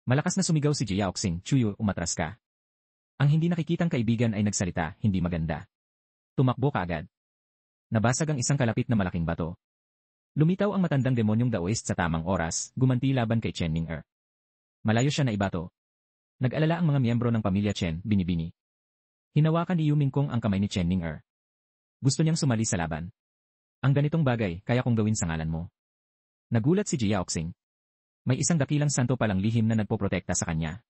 Malakas na sumigaw si Ji Yaoxing, Chuyu, umatras ka. Ang hindi nakikitang kaibigan ay nagsalita, hindi maganda. Tumakbo ka agad. Nabasag ang isang kalapit na malaking bato. Lumitaw ang matandang demonyong Daoist sa tamang oras, gumanti laban kay Chen Ning-er. Malayo siya na ibato. Nag-alala ang mga miyembro ng pamilya Chen, binibini. Hinawakan ni Yu Mingkong ang kamay ni Chen Ning-er. Gusto niyang sumali sa laban. Ang ganitong bagay, kaya kong gawin sa ngalan mo. Nagulat si Ji Yaoxing. May isang dakilang santo palang lihim na nagpoprotekta sa kanya.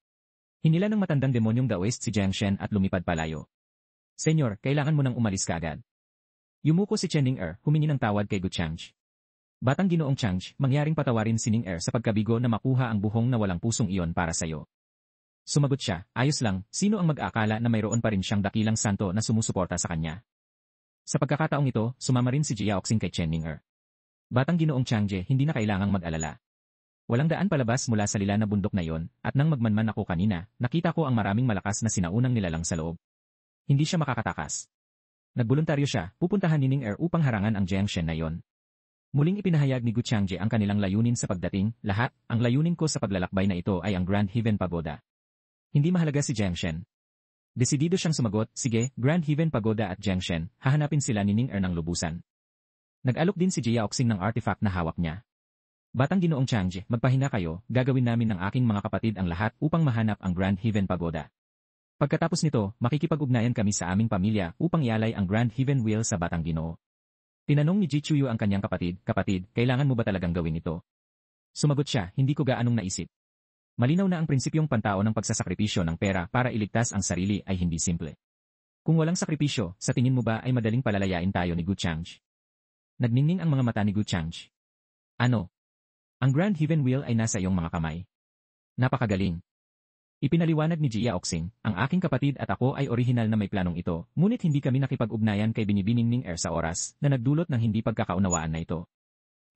Hinila ng matandang demonyong Daoist si Jiangshen at lumipad palayo. Senyor, kailangan mo nang umalis kaagad. Yumuko si Chen Ning-er, humingi ng tawad kay Gu Changge. Batang Ginoong Changge, mangyaring patawarin si Ning-er sa pagkabigo na makuha ang buhong na walang pusong iyon para sa'yo. Sumagot siya, ayos lang, sino ang mag-aakala na mayroon pa rin siyang dakilang santo na sumusuporta sa kanya? Sa pagkakataong ito, sumama rin si Ji Yaoxing kay Chen Ning-er. Batang Ginoong Changge, hindi na kailangang mag-alala. Walang daan palabas mula sa lila na bundok na iyon, at nang magmanman ako kanina, nakita ko ang maraming malakas na sinaunang nilalang sa loob. Hindi siya makakatakas. Nagboluntaryo siya, pupuntahan ni Ning-er upang harangan ang Jiangshen na iyon. Muling ipinahayag ni Gu Changge ang kanilang layunin sa pagdating, lahat, ang layunin ko sa paglalakbay na ito ay ang Grand Heaven Pagoda. Hindi mahalaga si Jiangshen. Desidido siyang sumagot, sige, Grand Heaven Pagoda at Jiangshen, hahanapin sila ni Ning-er ng lubusan. Nag-alok din si Ji Yaoxing ng artifact na hawak niya. Batang Ginoong Changge, magpahinga kayo, gagawin namin ng aking mga kapatid ang lahat upang mahanap ang Grand Heaven Pagoda. Pagkatapos nito, makikipag-ugnayan kami sa aming pamilya upang ialay ang Grand Heaven Wheel sa Batang Ginoo. Tinanong ni Ji Chuyu ang kanyang kapatid, kailangan mo ba talagang gawin ito? Sumagot siya, hindi ko gaanong naisip. Malinaw na ang prinsipyong pantao ng pagsasakripisyo ng pera para iligtas ang sarili ay hindi simple. Kung walang sakripisyo, sa tingin mo ba ay madaling palalayain tayo ni Gu Changge? Nagningning ang mga mata ni Gu Changge. Ano? Ang Grand Heaven Wheel ay nasa iyong mga kamay. Napakagaling. Ipinaliwanag ni Ji Yaoxing, ang aking kapatid at ako ay orihinal na may planong ito, ngunit hindi kami nakipag-ugnayan kay binibining Ning-er sa oras na nagdulot ng hindi pagkakaunawaan na ito.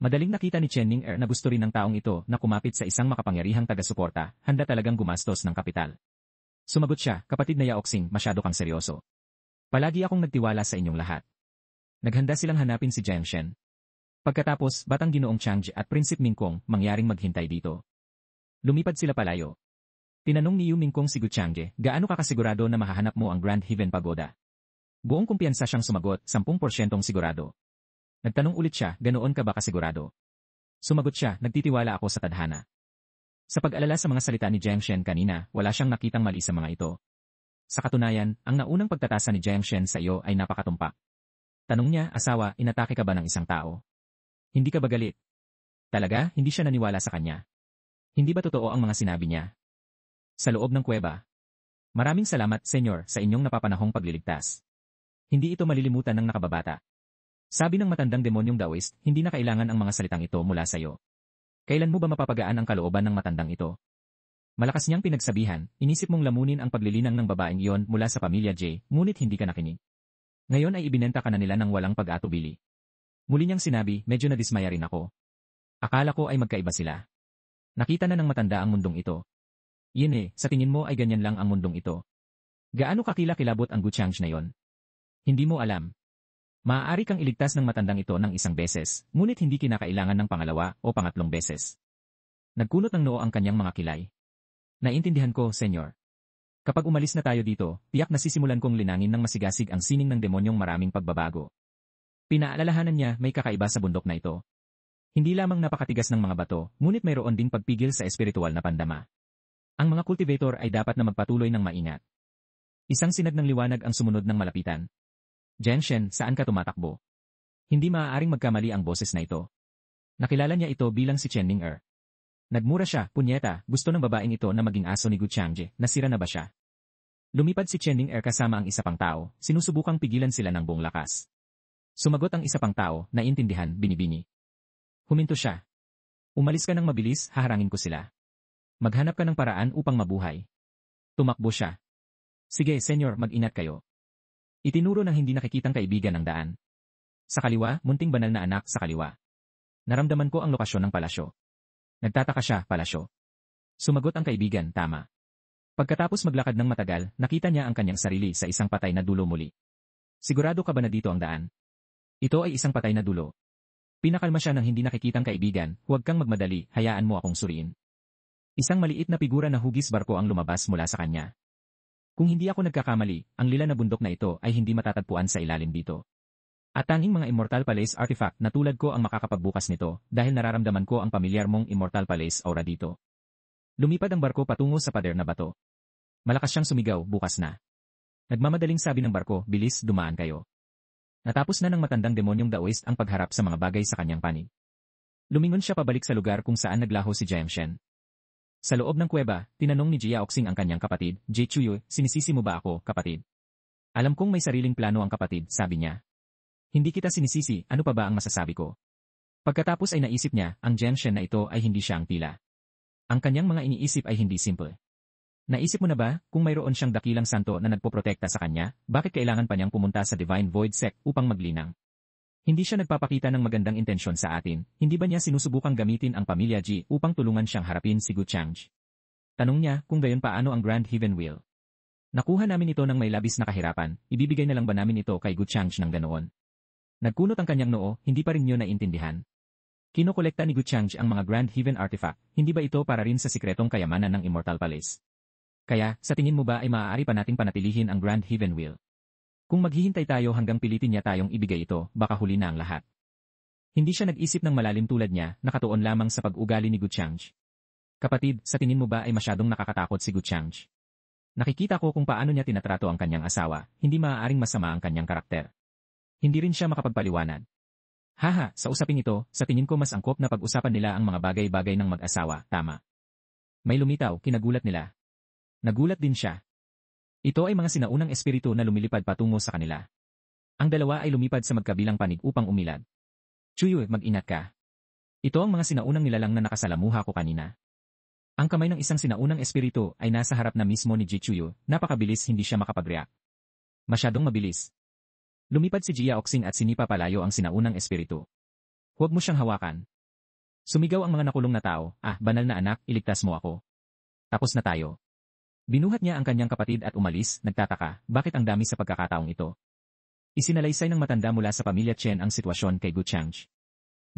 Madaling nakita ni Chen Ning-er na gusto rin ng taong ito na kumapit sa isang makapangyarihang taga-suporta, handa talagang gumastos ng kapital. Sumagot siya, kapatid na Yaoxing, masyado kang seryoso. Palagi akong nagtiwala sa inyong lahat. Naghanda silang hanapin si Jiangshen. Pagkatapos, Batang Ginoong Changge at Prinsip Mingkong mangyaring maghintay dito. Lumipad sila palayo. Tinanong ni Yu Mingkong si Gu Changje, gaano ka kasigurado na mahahanap mo ang Grand Heaven Pagoda? Buong kumpiyansa siyang sumagot, 10% sigurado. Nagtanong ulit siya, ganoon ka ba kasigurado? Sumagot siya, nagtitiwala ako sa tadhana. Sa pag-alala sa mga salita ni Jiang Shen kanina, wala siyang nakitang mali sa mga ito. Sa katunayan, ang naunang pagtatasa ni Jiang Shen sa iyo ay napakatumpak. Tanong niya, asawa, inatake ka ba ng isang tao? Hindi ka ba galit? Talaga, hindi siya naniwala sa kanya. Hindi ba totoo ang mga sinabi niya? Sa loob ng kuweba. Maraming salamat, Senyor, sa inyong napapanahong pagliligtas. Hindi ito malilimutan ng nakababata. Sabi ng matandang demonyong Daoist, hindi na kailangan ang mga salitang ito mula sa iyo. Kailan mo ba mapapagaan ang kalooban ng matandang ito? Malakas niyang pinagsabihan, inisip mong lamunin ang paglilinang ng babaeng iyon mula sa pamilya J, ngunit hindi ka nakinig. Ngayon ay ibinenta ka na nila ng walang pag-atubili. Muli niyang sinabi, medyo nadismaya rin ako. Akala ko ay magkaiba sila. Nakita na ng matanda ang mundong ito. Yin sa tingin mo ay ganyan lang ang mundong ito. Gaano kakilakilabot ang Guchang na yon? Hindi mo alam. Maaari kang iligtas ng matandang ito ng isang beses, ngunit hindi kinakailangan ng pangalawa o pangatlong beses. Nagkunot ng noo ang kanyang mga kilay. Naintindihan ko, Senyor. Kapag umalis na tayo dito, tiyak na sisimulan kong linangin ng masigasig ang sining ng demonyong maraming pagbabago. Pinaalalahanan niya may kakaiba sa bundok na ito. Hindi lamang napakatigas ng mga bato, ngunit mayroon ding pagpigil sa espiritual na pandama. Ang mga cultivator ay dapat na magpatuloy ng maingat. Isang sinag ng liwanag ang sumunod ng malapitan. Jiang Shen, saan ka tumatakbo? Hindi maaaring magkamali ang boses na ito. Nakilala niya ito bilang si Chen Ning-er. Nagmura siya, punyeta, gusto ng babaeng ito na maging aso ni Gu Changje, nasira na ba siya? Lumipad si Chen Ning-er kasama ang isa pang tao, sinusubukang pigilan sila ng buong lakas. Sumagot ang isa pang tao, naintindihan, binibini. Huminto siya. Umalis ka ng mabilis, haharangin ko sila. Maghanap ka ng paraan upang mabuhay. Tumakbo siya. Sige, Senyor, mag-ingat kayo. Itinuro ng hindi nakikitang kaibigan ang daan. Sa kaliwa, munting banal na anak sa kaliwa. Naramdaman ko ang lokasyon ng palasyo. Nagtataka siya, palasyo. Sumagot ang kaibigan, tama. Pagkatapos maglakad ng matagal, nakita niya ang kanyang sarili sa isang patay na dulo muli. Sigurado ka ba na dito ang daan? Ito ay isang patay na dulo. Pinakalma siya ng hindi nakikitang kaibigan, huwag kang magmadali, hayaan mo akong suriin. Isang maliit na figura na hugis barko ang lumabas mula sa kanya. Kung hindi ako nagkakamali, ang lila na bundok na ito ay hindi matatagpuan sa ilalim dito. At tanging mga Immortal Palace artifact na tulad ko ang makakapagbukas nito dahil nararamdaman ko ang pamilyar mong Immortal Palace aura dito. Lumipad ang barko patungo sa pader na bato. Malakas siyang sumigaw, bukas na. Nagmamadaling sabi ng barko, bilis, dumaan kayo. Natapos na ng matandang demonyong Daoist ang pagharap sa mga bagay sa kanyang panig. Lumingon siya pabalik sa lugar kung saan naglaho si Jiang Shen. Sa loob ng kuweba, tinanong ni Jia Oxing ang kanyang kapatid, Jie Chuyo, sinisisi mo ba ako, kapatid? Alam kong may sariling plano ang kapatid, sabi niya. Hindi kita sinisisi, ano pa ba ang masasabi ko? Pagkatapos ay naisip niya, ang Jiang Shen na ito ay hindi siya ang tila. Ang kanyang mga iniisip ay hindi simple. Naisip mo na ba, kung mayroon siyang dakilang santo na nagpoprotekta sa kanya, bakit kailangan pa niyang pumunta sa Divine Void Sect upang maglinang? Hindi siya nagpapakita ng magandang intensyon sa atin, hindi ba niya sinusubukang gamitin ang pamilya Ji upang tulungan siyang harapin si Gu Changje? Tanong niya, kung gayon paano ang Grand Heaven Wheel? Nakuha namin ito ng may labis na kahirapan, ibibigay na lang ba namin ito kay Gu Changje ng ganoon? Nagkunot ang kanyang noo, hindi pa rin niyo naintindihan. Kinokolekta ni Gu Changje ang mga Grand Heaven artifact, hindi ba ito para rin sa sikretong kayamanan ng Immortal Palace? Kaya, sa tingin mo ba ay maaari pa nating panatilihin ang Grand Heaven Wheel? Kung maghihintay tayo hanggang pilitin niya tayong ibigay ito, baka huli na ang lahat. Hindi siya nag-isip ng malalim tulad niya, nakatuon lamang sa pag-ugali ni Gu Changje. Kapatid, sa tingin mo ba ay masyadong nakakatakot si Gu Changje? Nakikita ko kung paano niya tinatrato ang kanyang asawa, hindi maaaring masama ang kanyang karakter. Hindi rin siya makapagpaliwanag. Haha, sa usaping ito, sa tingin ko mas angkop na pag-usapan nila ang mga bagay-bagay ng mag-asawa, tama. May lumitaw, kinagulat nila. Nagulat din siya. Ito ay mga sinaunang espiritu na lumilipad patungo sa kanila. Ang dalawa ay lumipad sa magkabilang panig upang umilad. Chuyo, mag-ingat ka. Ito ang mga sinaunang nilalang na nakasalamuha ko kanina. Ang kamay ng isang sinaunang espiritu ay nasa harap na mismo ni Ji Chuyo, napakabilis hindi siya makapag-react. Masyadong mabilis. Lumipad si Jia Oxing at sinipa palayo ang sinaunang espiritu. Huwag mo siyang hawakan. Sumigaw ang mga nakulong na tao, banal na anak, iligtas mo ako. Tapos na tayo. Binuhat niya ang kanyang kapatid at umalis, nagtataka, bakit ang dami sa pagkakataong ito? Isinalaysay ng matanda mula sa pamilya Chen ang sitwasyon kay Gu Changje.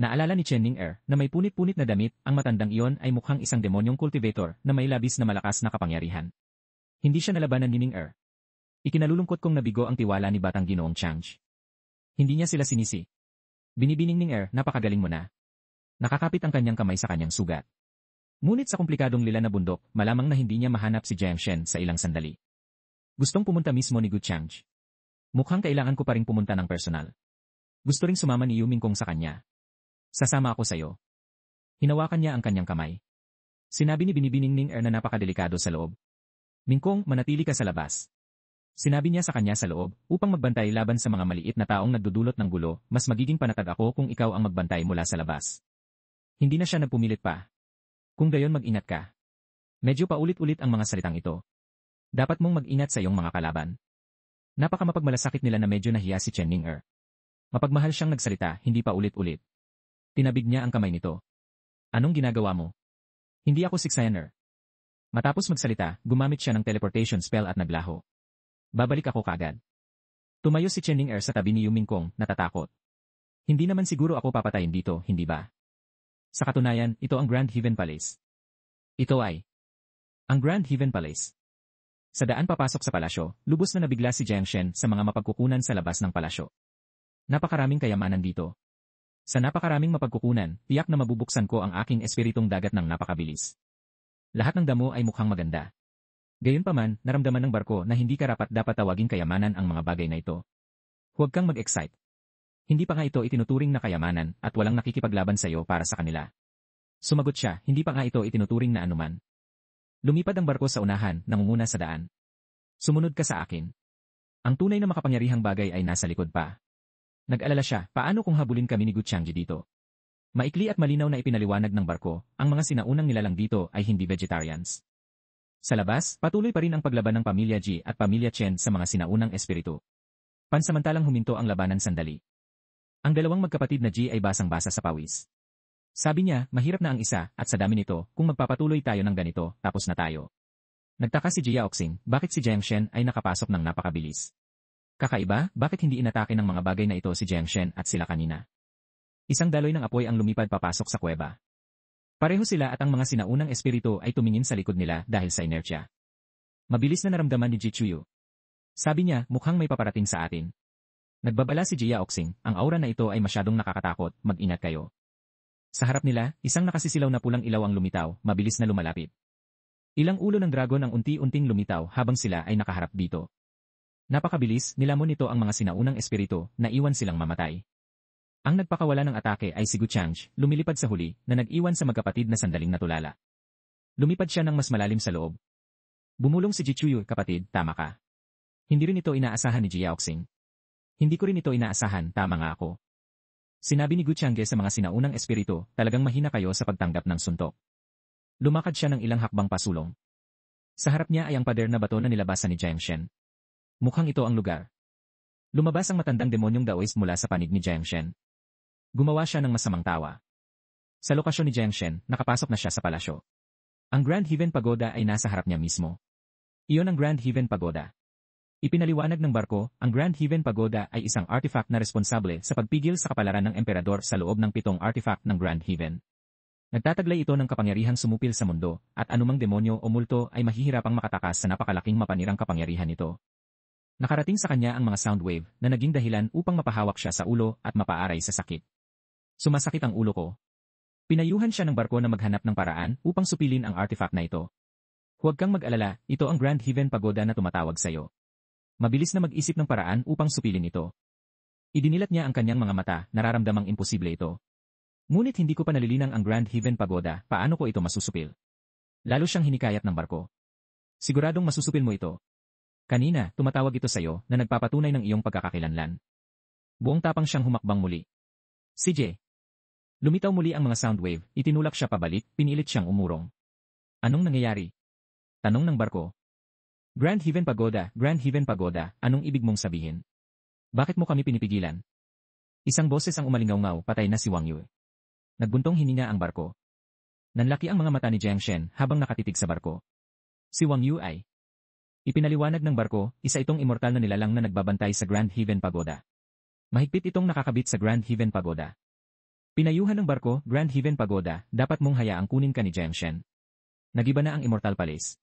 Naalala ni Chen Ning-er na may punit-punit na damit, ang matandang iyon ay mukhang isang demonyong cultivator na may labis na malakas na kapangyarihan. Hindi siya nalabanan ni Ning-er. Ikinalulungkot kong nabigo ang tiwala ni Batang Ginoong Chang'e. Hindi niya sila sinisi. Binibining Ning-er, napakagaling mo na. Nakakapit ang kanyang kamay sa kanyang sugat. Ngunit sa komplikadong lila na bundok, malamang na hindi niya mahanap si Jiang Shen sa ilang sandali. Gustong pumunta mismo ni Gu Chang'e. Mukhang kailangan ko pa ring pumunta ng personal. Gusto ring sumama ni Yu Mingkong sa kanya. Sasama ako sa'yo. Hinawakan niya ang kanyang kamay. Sinabi ni Binibining Ning-er na napakadelikado sa loob. Mingkong, manatili ka sa labas. Sinabi niya sa kanya sa loob, upang magbantay laban sa mga maliit na taong nagdudulot ng gulo, mas magiging panatag ako kung ikaw ang magbantay mula sa labas. Hindi na siya nagpumilit pa. Kung gayon mag-ingat ka. Medyo paulit-ulit ang mga salitang ito. Dapat mong mag-ingat sa iyong mga kalaban. Napakamapagmalasakit nila na medyo nahiya si Chen Ning-er. Mapagmahal siyang nagsalita, hindi pa ulit-ulit. Tinabig niya ang kamay nito. Anong ginagawa mo? Hindi ako Sixaner. Matapos magsalita, gumamit siya ng teleportation spell at naglaho. Babalik ako kaagad. Tumayo si Chen Ning-er sa tabi ni Yu Mingkong, natatakot. Hindi naman siguro ako papatayin dito, hindi ba? Sa katunayan, ito ang Grand Heaven Palace. Ito ay ang Grand Heaven Palace. Sa daan papasok sa palasyo, lubos na nabigla si Jiang Shen sa mga mapagkukunan sa labas ng palasyo. Napakaraming kayamanan dito. Sa napakaraming mapagkukunan, tiyak na mabubuksan ko ang aking espiritong dagat ng napakabilis. Lahat ng damo ay mukhang maganda. Gayunpaman, naramdaman ng barko na hindi karapat-dapat tawaging kayamanan ang mga bagay na ito. Huwag kang mag-excite. Hindi pa nga ito itinuturing na kayamanan at walang nakikipaglaban sa iyo para sa kanila. Sumagot siya, hindi pa nga ito itinuturing na anuman. Lumipad ang barko sa unahan, nangunguna sa daan. Sumunod ka sa akin. Ang tunay na makapangyarihang bagay ay nasa likod pa. Nag-alala siya, paano kung habulin kami ni Gu Chang'e dito? Maikli at malinaw na ipinaliwanag ng barko, ang mga sinaunang nilalang dito ay hindi vegetarians. Sa labas, patuloy pa rin ang paglaban ng pamilya Ji at pamilya Chen sa mga sinaunang espiritu. Pansamantalang huminto ang labanan sandali. Ang dalawang magkapatid na Ji ay basang-basa sa pawis. Sabi niya, mahirap na ang isa, at sa dami nito, kung magpapatuloy tayo ng ganito, tapos na tayo. Nagtaka si Jia Oxing, bakit si Jiang Shen ay nakapasok ng napakabilis? Kakaiba, bakit hindi inatake ng mga bagay na ito si Jiang Shen at sila kanina? Isang daloy ng apoy ang lumipad papasok sa kuweba. Pareho sila at ang mga sinaunang espiritu ay tumingin sa likod nila dahil sa inertia. Mabilis na naramdaman ni Ji Chuyu. Sabi niya, mukhang may paparating sa atin. Nagbabala si Jia Oxing, ang aura na ito ay masyadong nakakatakot, mag-ingat kayo. Sa harap nila, isang nakasisilaw na pulang ilaw ang lumitaw, mabilis na lumalapit. Ilang ulo ng dragon ang unti-unting lumitaw habang sila ay nakaharap dito. Napakabilis, nilamon nito ang mga sinaunang espiritu, na iwan silang mamatay. Ang nagpakawala ng atake ay si Gu Chang'e, lumilipad sa huli, na nag-iwan sa magkapatid na sandaling natulala. Lumipad siya ng mas malalim sa loob. Bumulong si Ji Chuyu, kapatid, tama ka. Hindi rin ito inaasahan ni Jia Oxing. Hindi ko rin ito inaasahan, tama nga ako. Sinabi ni Gu Chang'e sa mga sinaunang espiritu, talagang mahina kayo sa pagtanggap ng suntok. Lumakad siya ng ilang hakbang pasulong. Sa harap niya ay ang pader na bato na nilabasan ni Jiang Shen. Mukhang ito ang lugar. Lumabas ang matandang demonyong Daoist mula sa panig ni Jiang Shen. Gumawa siya ng masamang tawa. Sa lokasyon ni Jiang Shen, nakapasok na siya sa palasyo. Ang Grand Heaven Pagoda ay nasa harap niya mismo. Iyon ang Grand Heaven Pagoda. Ipinaliwanag ng barko, ang Grand Heaven Pagoda ay isang artifact na responsable sa pagpigil sa kapalaran ng emperador sa loob ng 7 artifact ng Grand Heaven. Nagtataglay ito ng kapangyarihang sumupil sa mundo, at anumang demonyo o multo ay mahihirapang makatakas sa napakalaking mapanirang kapangyarihan nito. Nakarating sa kanya ang mga sound wave na naging dahilan upang mapahawak siya sa ulo at mapaaray sa sakit. Sumasakit ang ulo ko. Pinayuhan siya ng barko na maghanap ng paraan upang supilin ang artifact na ito. Huwag kang mag-alala, ito ang Grand Heaven Pagoda na tumatawag sa iyo. Mabilis na mag-isip ng paraan upang supilin ito. Idinilat niya ang kanyang mga mata, nararamdamang imposible ito. Ngunit hindi ko pa nalilinang ang Grand Heaven Pagoda, paano ko ito masusupil? Lalo siyang hinikayat ng barko. Siguradong masusupil mo ito. Kanina, tumatawag ito sa iyo na nagpapatunay ng iyong pagkakakilanlan. Buong tapang siyang humakbang muli. CJ. Lumitaw muli ang mga sound wave, itinulak siya pabalik, pinilit siyang umurong. Anong nangyayari? Tanong ng barko. Grand Heaven Pagoda, anong ibig mong sabihin? Bakit mo kami pinipigilan? Isang boses ang umalingaw-ngaw, patay na si Wang Yu. Nagbuntong hininga ang barko. Nanlaki ang mga mata ni Jiang Shen habang nakatitig sa barko. Si Wang Yu ay ipinaliwanag ng barko, isa itong immortal na nilalang na nagbabantay sa Grand Heaven Pagoda. Mahigpit itong nakakabit sa Grand Heaven Pagoda. Pinayuhan ng barko, Grand Haven Pagoda, dapat mong hayaang kunin ka ni Genshin. Nagiba na ang Immortal Palace.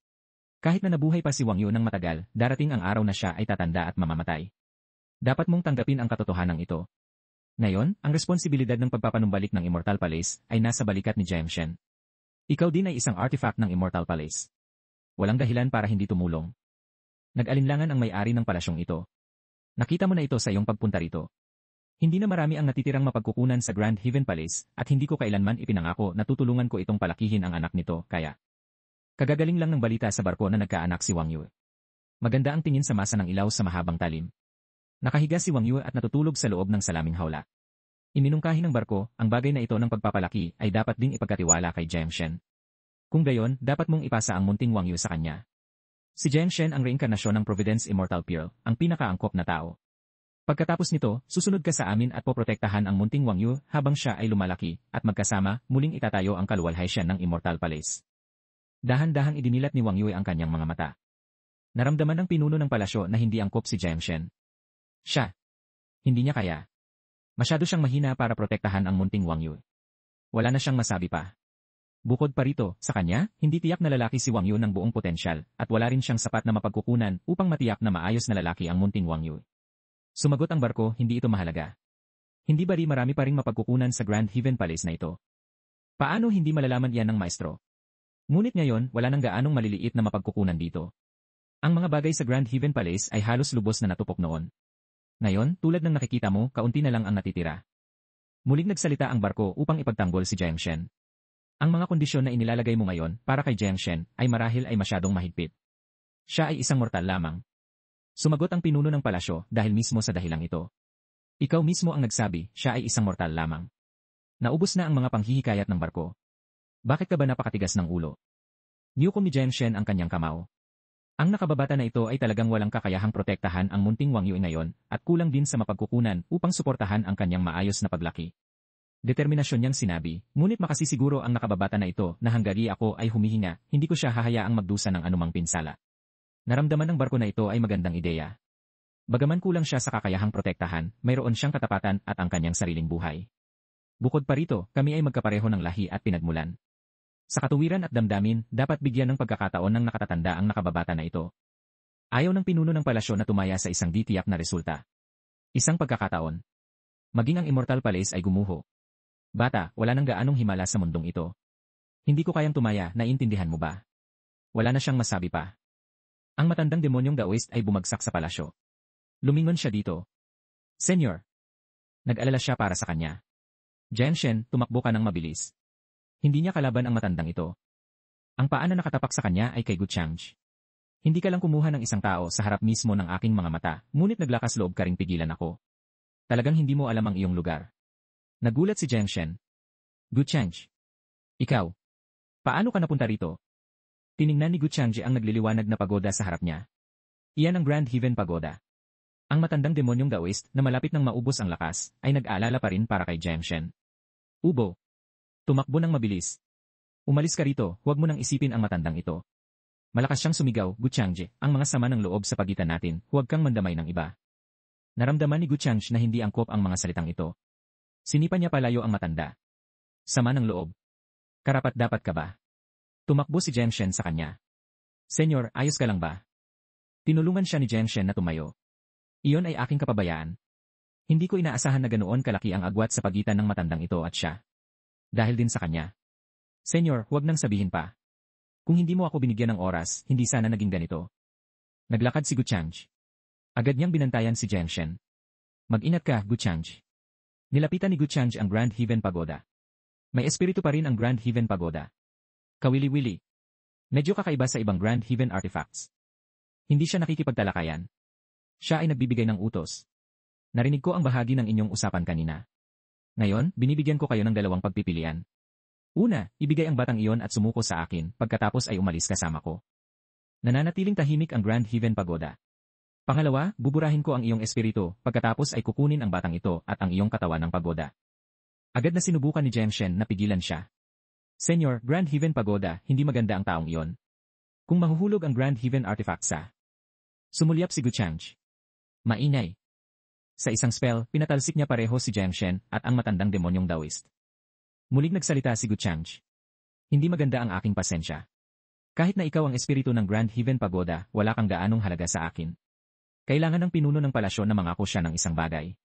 Kahit na nabuhay pa si Wang Yu ng matagal, darating ang araw na siya ay tatanda at mamamatay. Dapat mong tanggapin ang katotohanan ito. Ngayon, ang responsibilidad ng pagpapanumbalik ng Immortal Palace ay nasa balikat ni Genshin. Ikaw din ay isang artifact ng Immortal Palace. Walang dahilan para hindi tumulong. Nag-alinlangan ang may-ari ng palasyong ito. Nakita mo na ito sa iyong pagpunta rito. Hindi na marami ang natitirang mapagkukunan sa Grand Haven Palace at hindi ko kailanman ipinangako na tutulungan ko itong palakihin ang anak nito, kaya. Kagagaling lang ng balita sa barko na nagkaanak si Wang Yu. Maganda ang tingin sa masa ng ilaw sa mahabang talim. Nakahiga si Wang Yu at natutulog sa loob ng salaming hawla. Iminungkahi ng barko, ang bagay na ito ng pagpapalaki ay dapat ding ipagkatiwala kay Genshin. Kung gayon, dapat mong ipasa ang munting Wang Yu sa kanya. Si Genshin ang reinkarnasyon ng Providence Immortal Pearl, ang pinakaangkop na tao. Pagkatapos nito, susunod ka sa amin at poprotektahan ang munting Wang Yu habang siya ay lumalaki, at magkasama, muling itatayo ang kaluwalhatian ng Immortal Palace. Dahan-dahang idinilat ni Wang Yu ang kanyang mga mata. Naramdaman ng pinuno ng palasyo na hindi angkop si Genshin. Siya. Hindi niya kaya. Masyado siyang mahina para protektahan ang munting Wang Yu. Wala na siyang masabi pa. Bukod pa rito, sa kanya, hindi tiyak na lalaki si Wang Yu ng buong potensyal, at wala rin siyang sapat na mapagkukunan upang matiyak na maayos na lalaki ang munting Wang Yu. Sumagot ang barko, hindi ito mahalaga. Hindi ba marami pa ring mapagkukunan sa Grand Haven Palace na ito? Paano hindi malalaman yan ng maestro? Ngunit ngayon, wala nang gaanong maliliit na mapagkukunan dito. Ang mga bagay sa Grand Haven Palace ay halos lubos na natupok noon. Ngayon, tulad ng nakikita mo, kaunti na lang ang natitira. Muling nagsalita ang barko upang ipagtanggol si Genshin. Ang mga kondisyon na inilalagay mo ngayon para kay Genshin ay marahil ay masyadong mahigpit. Siya ay isang mortal lamang. Sumagot ang pinuno ng palasyo dahil mismo sa dahilang ito. Ikaw mismo ang nagsabi, siya ay isang mortal lamang. Naubos na ang mga panghihikayat ng barko. Bakit ka ba napakatigas ng ulo? Niyukom ni Genshin ang kanyang kamao. Ang nakababata na ito ay talagang walang kakayahang protektahan ang munting Wang Yu ngayon at kulang din sa mapagkukunan upang suportahan ang kanyang maayos na paglaki. Determinasyon niyang sinabi, ngunit makasisiguro ang nakababata na ito na hanggang ako ay humihinga, hindi ko siya hahayaang magdusa ng anumang pinsala. Naramdaman ng barko na ito ay magandang ideya. Bagaman kulang siya sa kakayahang protektahan, mayroon siyang katapatan at ang kanyang sariling buhay. Bukod pa rito, kami ay magkapareho ng lahi at pinagmulan. Sa katuwiran at damdamin, dapat bigyan ng pagkakataon ng nakatatanda ang nakababata na ito. Ayaw ng pinuno ng palasyo na tumaya sa isang di tiyak na resulta. Isang pagkakataon. Maging ang Immortal Palace ay gumuho. Bata, wala nang gaanong himala sa mundong ito. Hindi ko kayang tumaya, naiintindihan mo ba? Wala na siyang masabi pa. Ang matandang demonyong Daoist ay bumagsak sa palasyo. Lumingon siya dito. Senyor. Nag-alala siya para sa kanya. Genshin, tumakbo ka ng mabilis. Hindi niya kalaban ang matandang ito. Ang paa na nakatapak sa kanya ay kay Guchangj. Hindi ka lang kumuha ng isang tao sa harap mismo ng aking mga mata, ngunit naglakas loob ka ring pigilan ako. Talagang hindi mo alam ang iyong lugar. Nagulat si Genshin. Guchangj. Ikaw. Paano ka napunta rito? Tiningnan ni Guchangji ang nagliliwanag na pagoda sa harap niya. Iyan ang Grand Haven Pagoda. Ang matandang demonyong Daoist na malapit nang maubos ang lakas ay nag-aalala pa rin para kay Genshin. Ubo. Tumakbo ng mabilis. Umalis ka rito, huwag mo nang isipin ang matandang ito. Malakas siyang sumigaw, Guchangji, ang mga sama ng loob sa pagitan natin, huwag kang mandamay ng iba. Naramdaman ni Guchangji na hindi angkop ang mga salitang ito. Sinipan niya palayo ang matanda. Sama ng loob. Karapat-dapat ka ba? Tumakbo si Genshin sa kanya. Senyor, ayos ka lang ba? Tinulungan siya ni Genshin na tumayo. Iyon ay aking kapabayaan. Hindi ko inaasahan na ganoon kalaki ang agwat sa pagitan ng matandang ito at siya. Dahil din sa kanya. Senyor, huwag nang sabihin pa. Kung hindi mo ako binigyan ng oras, hindi sana naging ganito. Naglakad si Guchangj. Agad niyang binantayan si Genshin. Mag-ingat ka, Guchangj. Nilapitan ni Guchangj ang Grand Haven Pagoda. May espiritu pa rin ang Grand Haven Pagoda. Kawili-wili. Medyo kakaiba sa ibang Grand Haven artifacts. Hindi siya nakikipagtalakayan. Siya ay nagbibigay ng utos. Narinig ko ang bahagi ng inyong usapan kanina. Ngayon, binibigyan ko kayo ng dalawang pagpipilian. Una, ibigay ang batang iyon at sumuko sa akin, pagkatapos ay umalis kasama ko. Nananatiling tahimik ang Grand Haven Pagoda. Pangalawa, buburahin ko ang iyong espiritu, pagkatapos ay kukunin ang batang ito at ang iyong katawan ng pagoda. Agad na sinubukan ni Genshin na pigilan siya. Senyor, Grand Haven Pagoda, hindi maganda ang taong iyon. Kung mahuhulog ang Grand Haven artifact sa... Sumulyap si Guchangj. Maingay. Sa isang spell, pinatalsik niya pareho si Genshin at ang matandang demonyong Daoist. Muling nagsalita si Guchang. Hindi maganda ang aking pasensya. Kahit na ikaw ang espiritu ng Grand Heaven Pagoda, wala kang gaanong halaga sa akin. Kailangan ng pinuno ng palasyo na mangako siya ng isang bagay.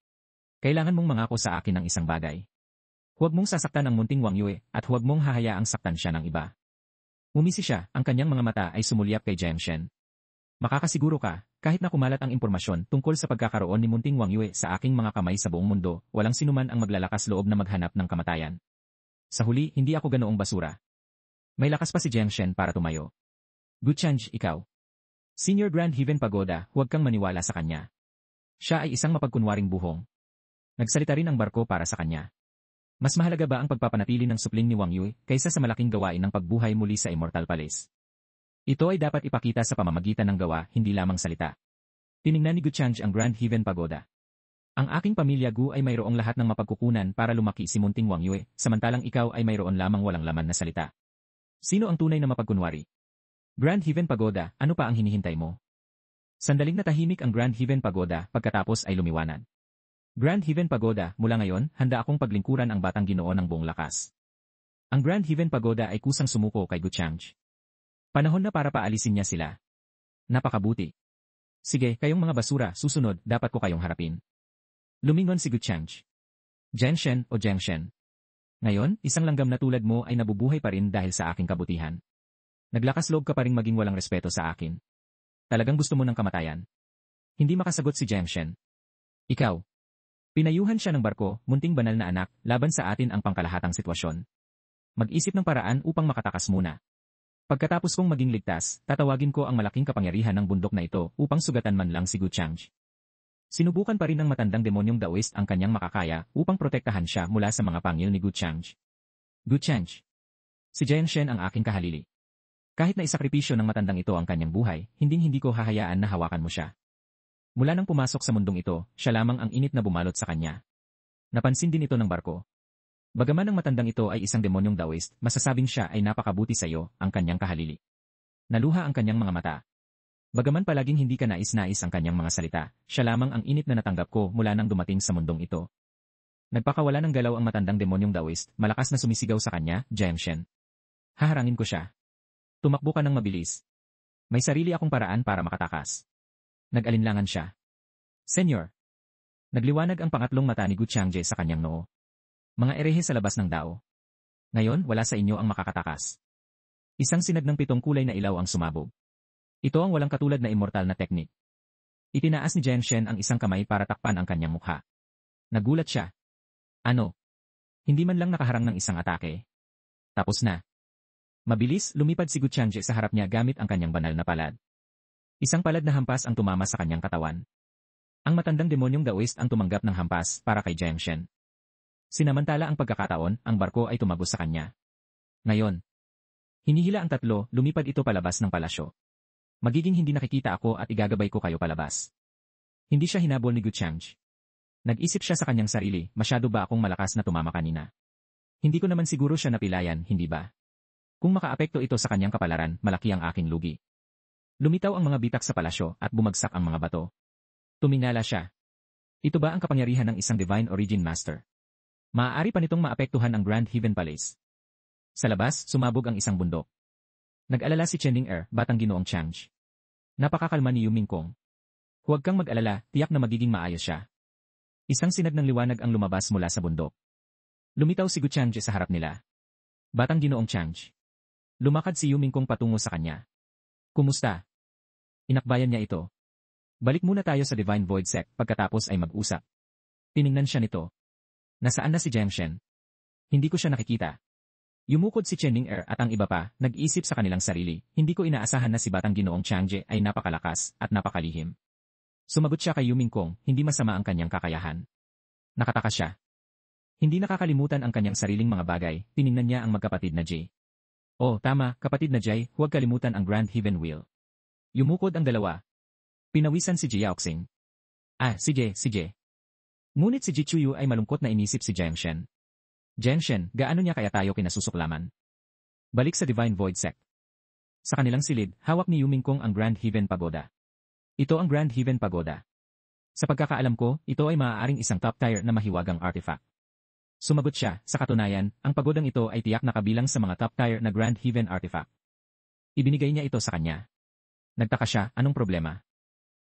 Kailangan mong mangako sa akin ng isang bagay. Huwag mong sasaktan ang munting Wang Yue at huwag mong hahayaang saktan siya ng iba. Umisi siya, ang kanyang mga mata ay sumulyap kay Jiang Shen. Makakasiguro ka, kahit na kumalat ang impormasyon tungkol sa pagkakaroon ni munting Wang Yue sa aking mga kamay sa buong mundo, walang sinuman ang maglalakas loob na maghanap ng kamatayan. Sa huli, hindi ako ganoong basura. May lakas pa si Jiang Shen para tumayo. Guchang, ikaw. Senior Grand Heaven Pagoda, huwag kang maniwala sa kanya. Siya ay isang mapagkunwaring buhong. Nagsalita rin ang barko para sa kanya. Mas mahalaga ba ang pagpapanatili ng supling ni Wang Yue kaysa sa malaking gawain ng pagbuhay muli sa Immortal Palace? Ito ay dapat ipakita sa pamamagitan ng gawa, hindi lamang salita. Tiningnan ni Guchang ang Grand Heaven Pagoda. Ang aking pamilya Gu ay mayroong lahat ng mapagkukunan para lumaki si munting Wang Yue, samantalang ikaw ay mayroon lamang walang laman na salita. Sino ang tunay na mapagkunwari? Grand Heaven Pagoda, ano pa ang hinihintay mo? Sandaling natahimik ang Grand Heaven Pagoda pagkatapos ay lumiwanag. Grand Heaven Pagoda, mula ngayon, handa akong paglingkuran ang batang Ginoo ng buong lakas. Ang Grand Heaven Pagoda ay kusang sumuko kay Guchang. Panahon na para paalisin niya sila. Napakabuti. Sige, kayong mga basura, susunod, dapat ko kayong harapin. Lumingon si Guchang. Jiang Shen o Jiang Shen. Ngayon, isang langgam na tulad mo ay nabubuhay pa rin dahil sa aking kabutihan. Naglakas loob ka pa rin maging walang respeto sa akin. Talagang gusto mo ng kamatayan. Hindi makasagot si Jiang Shen. Ikaw. Pinayuhan siya ng barko, munting banal na anak, laban sa atin ang pangkalahatang sitwasyon. Mag-isip ng paraan upang makatakas muna. Pagkatapos kong maging ligtas, tatawagin ko ang malaking kapangyarihan ng bundok na ito upang sugatan man lang si Guchang. Sinubukan pa rin ng matandang demonyong Daoist ang kanyang makakaya upang protektahan siya mula sa mga pangil ni Guchang. Guchang. Si Jiang Shen ang aking kahalili. Kahit na isakripisyo ng matandang ito ang kanyang buhay, hindi ko hahayaan na hawakan mo siya. Mula nang pumasok sa mundong ito, siya lamang ang init na bumalot sa kanya. Napansin din ito ng barko. Bagaman ang matandang ito ay isang demonyong Daoist, masasabing siya ay napakabuti sa iyo, ang kanyang kahalili. Naluha ang kanyang mga mata. Bagaman palaging hindi ka nais-nais ang kanyang mga salita, siya lamang ang init na natanggap ko mula nang dumating sa mundong ito. Nagpakawala ng galaw ang matandang demonyong Daoist, malakas na sumisigaw sa kanya, Jiang Shen. Haharangin ko siya. Tumakbo ka ng mabilis. May sarili akong paraan para makatakas. Nag-alinlangan siya. Senyor. Nagliwanag ang pangatlong mata ni Guchang sa kanyang noo. Mga erehe sa labas ng dao. Ngayon, wala sa inyo ang makakatakas. Isang sinag ng 7 kulay na ilaw ang sumabog. Ito ang walang katulad na immortal na teknik. Itinaas ni Jiang Shen ang isang kamay para takpan ang kanyang mukha. Nagulat siya. Ano? Hindi man lang nakaharang ng isang atake. Tapos na. Mabilis, lumipad si Guchang sa harap niya gamit ang kanyang banal na palad. Isang palad na hampas ang tumama sa kanyang katawan. Ang matandang demonyong Daoist ang tumanggap ng hampas para kay Jiang Shen. Sinamantala ang pagkakataon, ang barko ay tumagos sa kanya. Ngayon, hinihila ang tatlo, lumipad ito palabas ng palasyo. Magiging hindi nakikita ako at igagabay ko kayo palabas. Hindi siya hinabol ni Guchang. Nag-isip siya sa kanyang sarili, masyado ba akong malakas na tumama kanina? Hindi ko naman siguro siya napilayan, hindi ba? Kung makaapekto ito sa kanyang kapalaran, malaki ang aking lugi. Lumitaw ang mga bitak sa palasyo at bumagsak ang mga bato. Tumingala siya. Ito ba ang kapangyarihan ng isang Divine Origin Master? Maaari pa nitong maapektuhan ang Grand Heaven Palace. Sa labas, sumabog ang isang bundok. Nag-alala si Chen Ning-er, batang Ginoong Chang. Napakakalma ni Yu Mingkong. Huwag kang mag-alala, tiyak na magiging maayos siya. Isang sinag ng liwanag ang lumabas mula sa bundok. Lumitaw si Guchang sa harap nila. Batang Ginoong Chang. Lumakad si Yu Mingkong patungo sa kanya. Kumusta? Inakbayan niya ito. Balik muna tayo sa Divine Void Sect pagkatapos ay mag-usap. Tiningnan siya nito. Nasaan na si Jiang Shen? Hindi ko siya nakikita. Yumukod si Chen Ning-er at ang iba pa, nag-isip sa kanilang sarili, hindi ko inaasahan na si batang Ginoong Chang ay napakalakas at napakalihim. Sumagot siya kay Yu Mingkong, hindi masama ang kanyang kakayahan. Nakataka siya. Hindi nakakalimutan ang kanyang sariling mga bagay, tiningnan niya ang magkapatid na Jay. Oh, tama, kapatid na Jay, huwag kalimutan ang Grand Heaven Wheel. Yumukod ang dalawa. Pinawisan si Jiaoxing. Si Jay. Ngunit si Ji Chuyu ay malungkot na inisip si Jiang Shen. Jiang Shen, gaano niya kaya tayo kinasusuklaman? Balik sa Divine Void Sect. Sa kanilang silid, hawak ni Yu Mingkong ang Grand Heaven Pagoda. Ito ang Grand Heaven Pagoda. Sa pagkakaalam ko, ito ay maaaring isang top tier na mahiwagang artifact. Sumagot siya, sa katunayan, ang pagodang ito ay tiyak na kabilang sa mga top-tier na Grand Heaven artifact. Ibinigay niya ito sa kanya. Nagtaka siya, anong problema?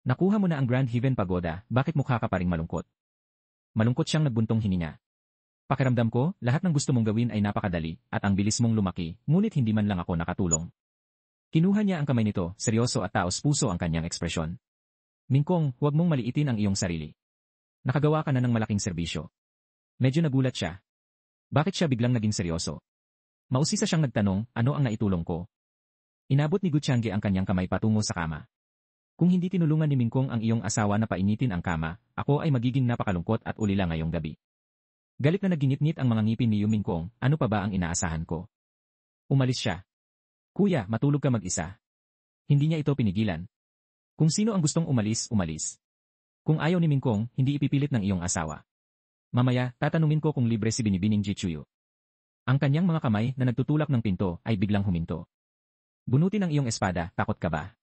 Nakuha mo na ang Grand Heaven Pagoda, bakit mukha ka pa ring malungkot? Malungkot siyang nagbuntong hininga. Pakiramdam ko, lahat ng gusto mong gawin ay napakadali, at ang bilis mong lumaki, ngunit hindi man lang ako nakatulong. Kinuha niya ang kamay nito, seryoso at taos-puso ang kanyang ekspresyon. Mingkong, huwag mong maliitin ang iyong sarili. Nakagawa ka na ng malaking serbisyo. Medyo nagulat siya. Bakit siya biglang naging seryoso? Mausisa siyang nagtanong, ano ang naitulong ko? Inabot ni Guchange ang kanyang kamay patungo sa kama. Kung hindi tinulungan ni Mingkong ang iyong asawa na painitin ang kama, ako ay magiging napakalungkot at ulila ngayong gabi. Galit na nagingit-ngit ang mga ngipin ni Mingkong, ano pa ba ang inaasahan ko? Umalis siya. Kuya, matulog ka mag-isa. Hindi niya ito pinigilan. Kung sino ang gustong umalis, umalis. Kung ayaw ni Mingkong, hindi ipipilit ng iyong asawa. Mamaya, tatanungin ko kung libre si Binibining Jichuyo. Ang kanyang mga kamay na nagtutulak ng pinto ay biglang huminto. Bunutin ang iyong espada, takot ka ba?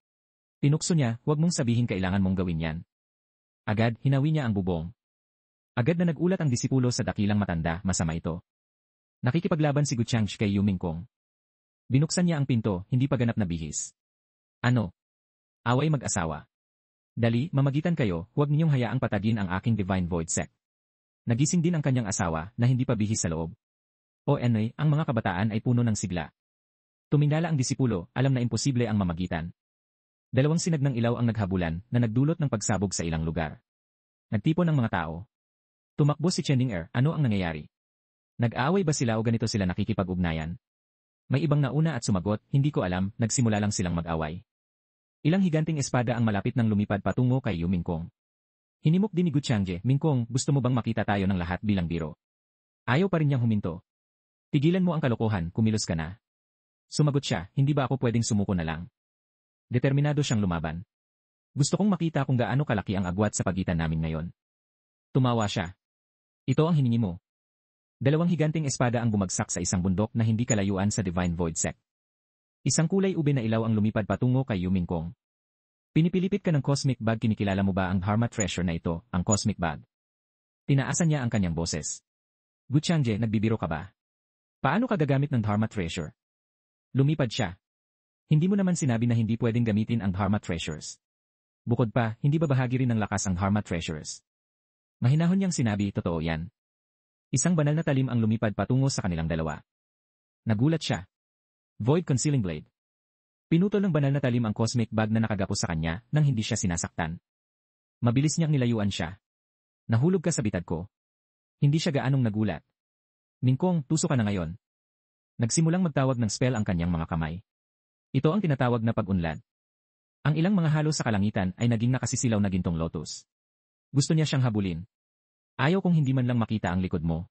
Tinukso niya, huwag mong sabihin kailangan mong gawin yan. Agad, hinawi niya ang bubong. Agad na nagulat ang disipulo sa dakilang matanda, masama ito. Nakikipaglaban si Guchangsh kay Yu Mingkong. Binuksan niya ang pinto, hindi pa ganap na bihis. Ano? Away mag-asawa. Dali, mamagitan kayo, huwag ninyong hayaang patagin ang aking Divine Void Sect. Nagising din ang kanyang asawa na hindi pa bihis sa loob. O anyway, ang mga kabataan ay puno ng sigla. Tumingala ang disipulo, alam na imposible ang mamagitan. Dalawang sinag ng ilaw ang naghabulan na nagdulot ng pagsabog sa ilang lugar. Nagtipon ang mga tao. Tumakbo si Chending Er, ano ang nangyayari? Nag-aaway ba sila o ganito sila nakikipag-ugnayan? May ibang nauna at sumagot, hindi ko alam, nagsimula lang silang mag-away. Ilang higanting espada ang malapit nang lumipad patungo kay Yu Mingkong. Hinimok din ni Guchangje, Mingkong, gusto mo bang makita tayo ng lahat bilang biro? Ayaw pa rin niyang huminto. Tigilan mo ang kalokohan, kumilos ka na. Sumagot siya, hindi ba ako pwedeng sumuko na lang? Determinado siyang lumaban. Gusto kong makita kung gaano kalaki ang agwat sa pagitan namin ngayon. Tumawa siya. Ito ang hiningi mo. Dalawang higanting espada ang bumagsak sa isang bundok na hindi kalayuan sa Divine Void Sect. Isang kulay ube na ilaw ang lumipad patungo kay Yu Mingkong. Pinipilipit ka ng cosmic bag, kinikilala mo ba ang Dharma Treasure na ito, ang cosmic bag? Tinaasan niya ang kanyang boses. Guchangje, nagbibiro ka ba? Paano ka gagamit ng Dharma Treasure? Lumipad siya. Hindi mo naman sinabi na hindi pwedeng gamitin ang Dharma Treasures. Bukod pa, hindi ba bahagi rin ng lakas ang Dharma Treasures? Mahinahon niyang sinabi, totoo yan. Isang banal na talim ang lumipad patungo sa kanilang dalawa. Nagulat siya. Void Concealing Blade. Pinutol ng banal na talim ang cosmic bag na nakagapos sa kanya nang hindi siya sinasaktan. Mabilis niyang nilayuan siya. Nahulog ka sa bitad ko. Hindi siya gaanong nagulat. Mingkong, tuso ka na ngayon. Nagsimulang magtawag ng spell ang kanyang mga kamay. Ito ang tinatawag na pag-unlad. Ang ilang mga halo sa kalangitan ay naging nakasisilaw na gintong lotus. Gusto niya siyang habulin. Ayaw kong hindi man lang makita ang likod mo.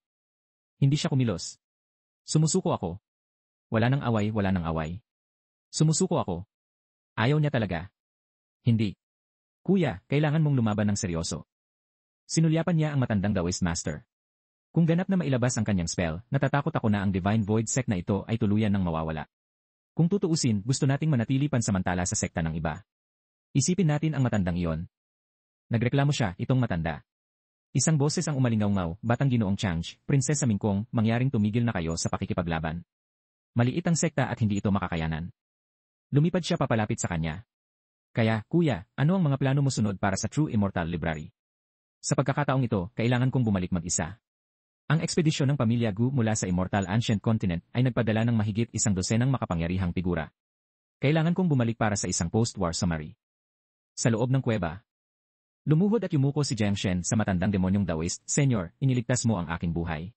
Hindi siya kumilos. Sumusuko ako. Wala nang away, wala nang away. Sumusuko ako. Ayaw niya talaga. Hindi. Kuya, kailangan mong lumaban ng seryoso. Sinulyapan niya ang matandang Taoist Master. Kung ganap na mailabas ang kanyang spell, natatakot ako na ang Divine Void Sect na ito ay tuluyan ng mawawala. Kung tutuusin, gusto nating manatili pansamantala sa sekta ng iba. Isipin natin ang matandang iyon. Nagreklamo siya, itong matanda. Isang boses ang umalingaw-ngaw, Batang Ginoong Changj, Prinsesa Mingkong, mangyaring tumigil na kayo sa pakikipaglaban. Maliit ang sekta at hindi ito makakayanan. Lumipad siya papalapit sa kanya. Kaya, kuya, ano ang mga plano mo sunod para sa True Immortal Library? Sa pagkakataong ito, kailangan kong bumalik mag-isa. Ang ekspedisyon ng pamilya Gu mula sa Immortal Ancient Continent ay nagpadala ng mahigit 100 makapangyarihang figura. Kailangan kong bumalik para sa isang post-war summary. Sa loob ng kuweba. Lumuhod at yumuko si Jiang Shen sa matandang demonyong Taoist, Senyor, iniligtas mo ang aking buhay.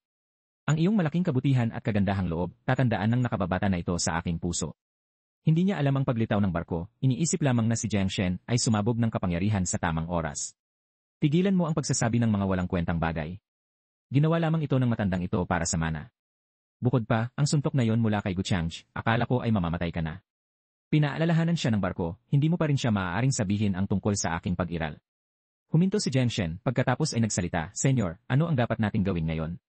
Ang iyong malaking kabutihan at kagandahang loob, tatandaan ng nakababata na ito sa aking puso. Hindi niya alam ang paglitaw ng barko, iniisip lamang na si Jiang Shen ay sumabog ng kapangyarihan sa tamang oras. Tigilan mo ang pagsasabi ng mga walang kwentang bagay. Ginawa lamang ito ng matandang ito para sa mana. Bukod pa, ang suntok na yon mula kay Guchangj, akala ko ay mamamatay ka na. Pinaalalahanan siya ng barko, hindi mo pa rin siya maaaring sabihin ang tungkol sa aking pag-iral. Huminto si Jiang Shen, pagkatapos ay nagsalita, Senyor, ano ang dapat nating gawin ngayon?